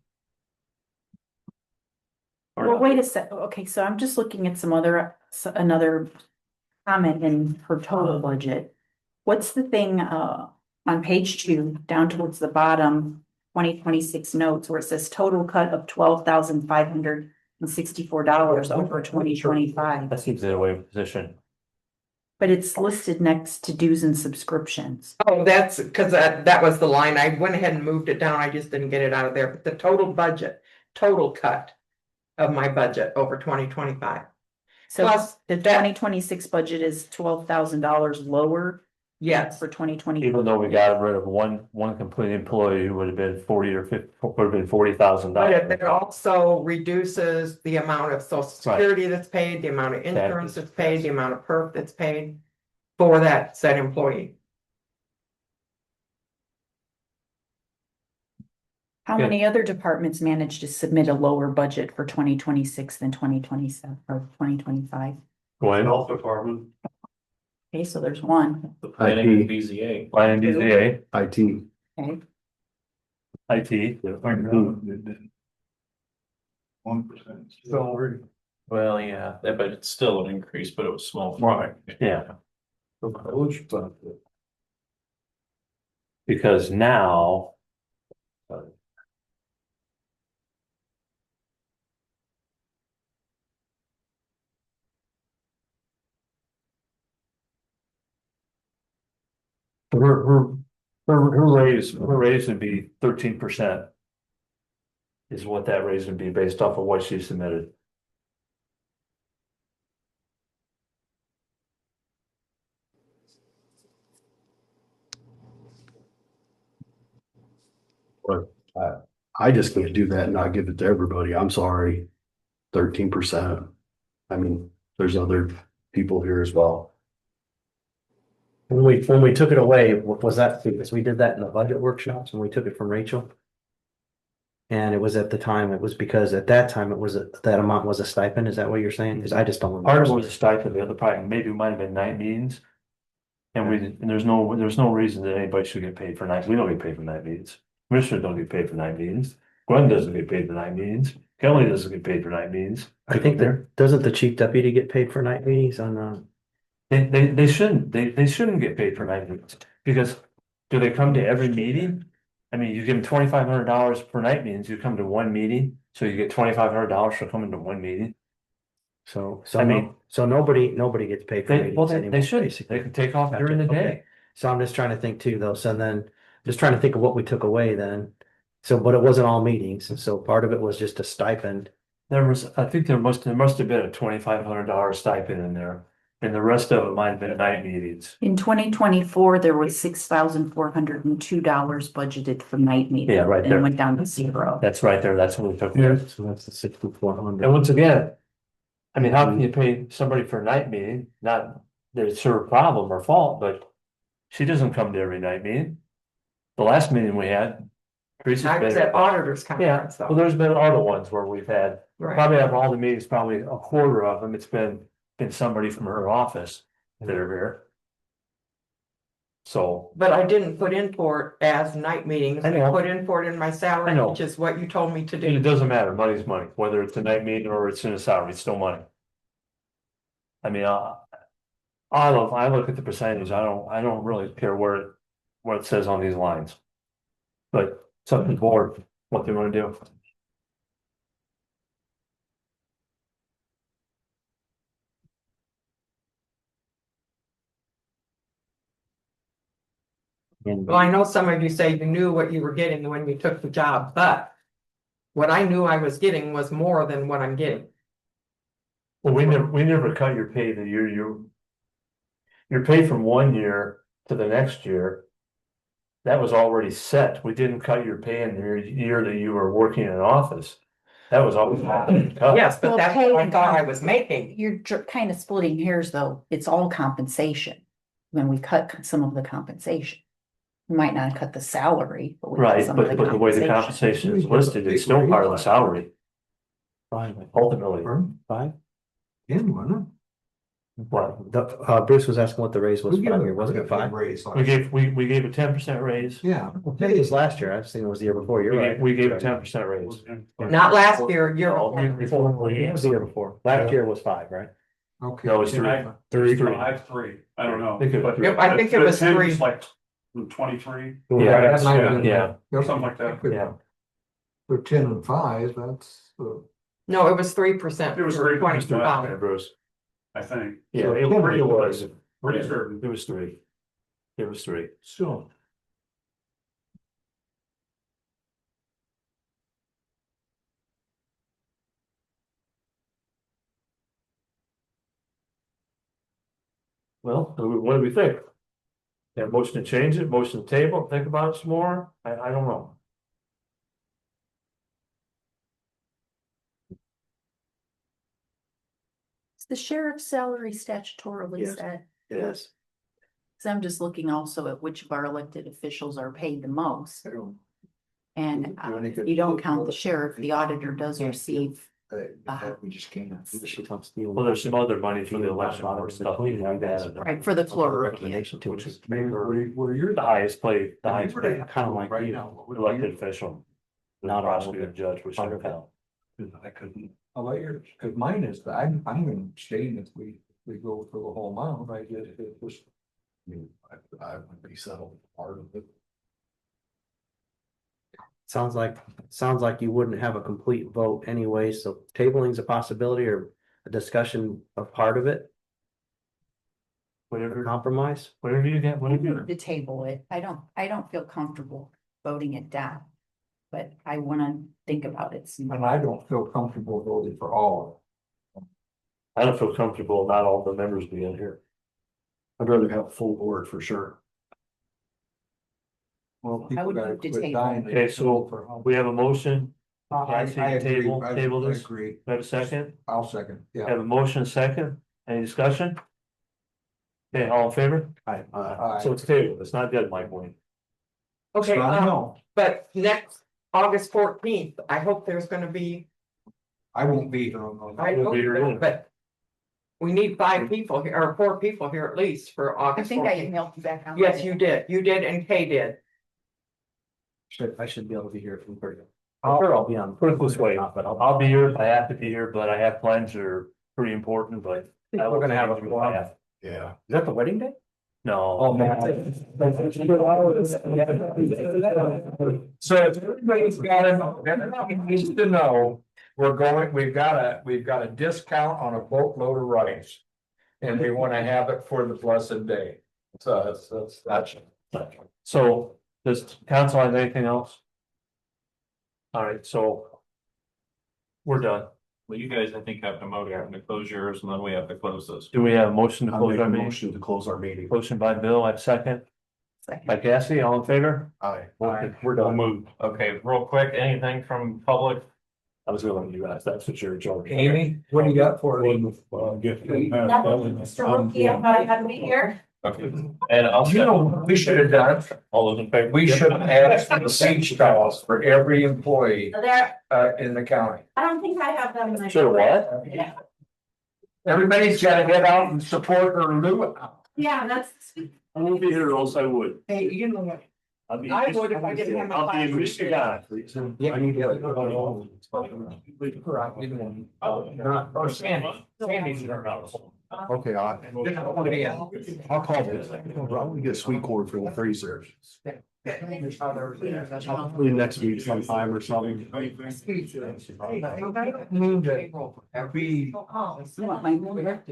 Or Well, not. wait a sec. Okay, so I'm just looking at another comment in her total budget. What's the thing on page 2, down towards the bottom, 2026 notes where it says total cut of $12,564 over 2025, That seems in a way of position. but it's listed next to dues and subscriptions. Oh, that's because that was the line. I went ahead and moved it down. I just didn't get it out of there. But the total budget, total cut of my budget over 2025. So Plus the 2026 budget is $12,000 lower. Yes, For 2020. Even though we got rid of one complete employee who would have been 40 or 50, would have been $40,000. but it also reduces the amount of social security that's paid, the amount of insurance that's paid, the amount of perf that's paid for that said employee. How many other departments managed to submit a lower budget for 2026 than 2027 or 2025? Gwen, Health department, Okay, so there's one. The planning and BZA. Ryan DZA, IT. Okay, IT. 1%. So, Well, yeah, but it's still an increase, but it was small. Right, yeah. Because now. Her raise would be 13%. Is what that raise would be based off of what she submitted. But I just can't do that and not give it to everybody. I'm sorry. 13%. I mean, there's other people here as well. When we took it away, was that because we did that in the budget workshops when we took it from Rachel? And it was at the time, it was because at that time it was, that amount was a stipend, is that what you're saying? Cause I just don't Part of it remember. was a stipend, the other part, maybe it might have been night meetings. And and there's no reason that anybody should get paid for night, we don't get paid for night meetings. Commissioners don't get paid for night meetings. Gwen doesn't get paid for night meetings. Kelly doesn't get paid for night meetings. I think that, doesn't the chief deputy get paid for night meetings on, They shouldn't get paid for night meetings, because do they come to every meeting? I mean, you give them $2,500 per night meetings, you come to one meeting, so you get $2,500 for coming to one meeting. so, I mean- so nobody gets paid for Well, meetings they anymore, should, basically. they can take off during the Okay. day. So I'm just trying to think too, though, so then, just trying to think of what we took away then. So, but it wasn't all meetings, and so part of it was just a stipend. I think there must have been a $2,500 stipend in there, and the rest of it might have been night meetings. In 2024, there was $6,402 budgeted for night meetings. Yeah, right And there. it went down to zero. That's right there, that's what we took. Yeah. So that's the 6,400. And once again, I mean, how can you pay somebody for a night meeting? Not that it's her problem or fault, but she doesn't come to every night meeting. The last meeting we had. Teresa's I was been- at auditors Yeah, conference well, though. there's been other ones where we've had, Right. probably out of all the meetings, probably a quarter of them, it's been somebody from her office that are here. So, But I didn't put in for it as night meetings. I know. Put in for it in my salary, I know. which is what you told me to it do. doesn't matter, money's money, whether it's a night meeting or it's in a salary, it's still money. I mean, I look at the percentage, I don't really care what it says on these lines. But it's up to the board, what they wanna do. Well, I know some of you say you knew what you were getting when you took the job, but what I knew I was getting was more than what I'm getting. Well, we never cut your pay the year your pay from one year to the next year. That was already set. We didn't cut your pay in the year that you were working in office. That was always cut. Yes, but Well, that's pay what I and thought I was making. You're kind of splitting hairs, though. It's all compensation. When we cut some of the compensation. We might not cut the salary, but we cut Right, some of but the way the compensation. compensation is listed, it's still part of the salary, Five. ultimately. Five? Yeah, wasn't What? Bruce was asking what the raise was it? for year, wasn't it five? Raise. We gave a 10% raise. Yeah. It was last year, I was thinking it was the year before, you're right. We gave a 10% raise. Not last year, year No, before. It was the year before, last year was five, right? Okay. No, it's three. Three, I don't know. Think of- Yep, I think it was 10 three. Like 23, Yeah, that might have been- yeah, something like that. yeah. For 10 and 5, that's. No, it was 3%. It was for 3%. 25. Okay, Bruce. I think. Yeah, it was. Pretty certain. It was three. It was three. So. Well, what do we think? Yeah, motion to change it, motion to table, think about it some more, I don't know. Is the sheriff's salary statutorily Yes. set? Yes. Cause I'm just looking also at which of our elected officials are paid the most. And if you don't count the sheriff, the auditor does receive. We just can't. Well, there's some other money for the election board stuff. Right, for the clerk. Recommendation to, which is Where you're. The highest paid kind of like Right you. now. elected official. Not all of Prosecutor, it. judge, which I count. I couldn't. How about yours? Cause mine is, I'm gonna stay if we go for the whole amount, right? It was. I mean, I would be settled part of it. Sounds like you wouldn't have a complete vote anyway, so tabling's a possibility or a discussion of part of it, Whatever, compromise. whatever you get, I whatever. need to table it. I don't feel comfortable voting it down. But I wanna think about it some And more. I don't feel comfortable voting for all I don't feel comfortable not all the members being here. I'd rather have a full board for sure. Well, I people would gotta move to quit table. dying. Okay, so we have a motion. Cassie, I agree. table I this. agree. We have a second? I'll second, We yeah. have a motion, a second. Any discussion? Okay, all in favor? So it's tabled. It's not dead, Mike Wayne. Okay, No, but next August 14th, I hope there's gonna be, I won't be here on I We'll hope, be here either. but. We need 5 people here, or 4 people here at least for I August think I 14th. emailed you back on. Yes, you did, and Kay did. I should be able to be here from 30. I'll be on, put it this way, I'll be here if I have to be here, but I have plans that are pretty important, but. We're gonna have a quorum. Yeah. Is that the wedding day? No. Oh, man. So if everybody's got everybody needs to know, we've got a discount on a boatload of rice. And we wanna have it for the blessed day. So that's. So, does council have anything else? All right, so. We're done. Well, you guys, I think, have to motion to close yours, and then we have to close this. Do we have a motion to I close make our a meeting? motion to close our meeting. Motion by Bill, I have second. Second. By Cassie, all in favor? Aye. Okay, we're Don't done. move. Okay, real quick, anything from public? I was gonna let you guys, that's what you're in charge. Amy, what do you got for us? I had to be here. Okay, and I'll. You know, we should have done, All those in favor? we should have asked for the beach towels for every employee There, in the county. I don't think I have them in my. Sure, what? Yeah. Everybody's gotta head out and support her luau. Yeah, that's. I won't be here, or else I would. Hey, you know what? I'll be- I would if I didn't have my I'll be in classes. Michigan. Yeah, I need to. Or Sandy. Sandy's in her house. Okay, I'll call this. I want to get a sweet corn for the freezer. Hopefully next week sometime or something. Need to be. You want my number?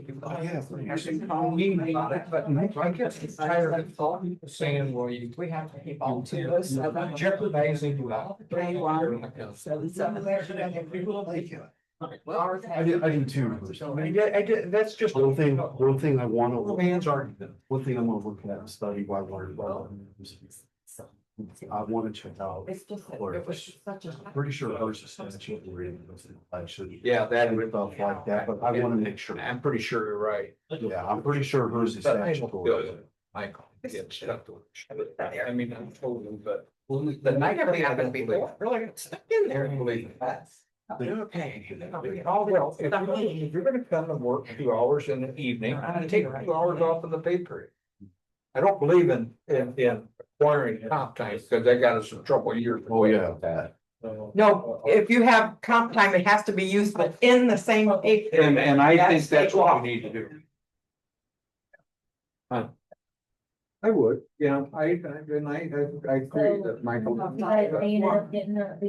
But I guess it's tired of saying, well, We have to keep all to this, jeopardizing your. I do too. That's just. One thing I want to. Fans are. One thing I'm gonna look at and study why we're. I want to check out. It's just, that Or- it was such a. Pretty sure ours is statute reading. I should. Yeah, that and stuff like that, but I want to make sure. I'm pretty sure you're right. Yeah, I'm pretty sure hers is But I statutory. get stuck to it. I mean, I'm totally, but. The night never happened before, really got stuck in there. Believe that. Okay. Well, if you're gonna come and work 2 hours in the evening, take 2 hours off of the pay period. I don't believe in acquiring comp time, because that got us in trouble years ago. Oh, yeah, that. No, if you have comp time, it has to be used within the same pay. period. And I think That's that's state what law. we need to do. I would, yeah, I agree that Michael. They ended up getting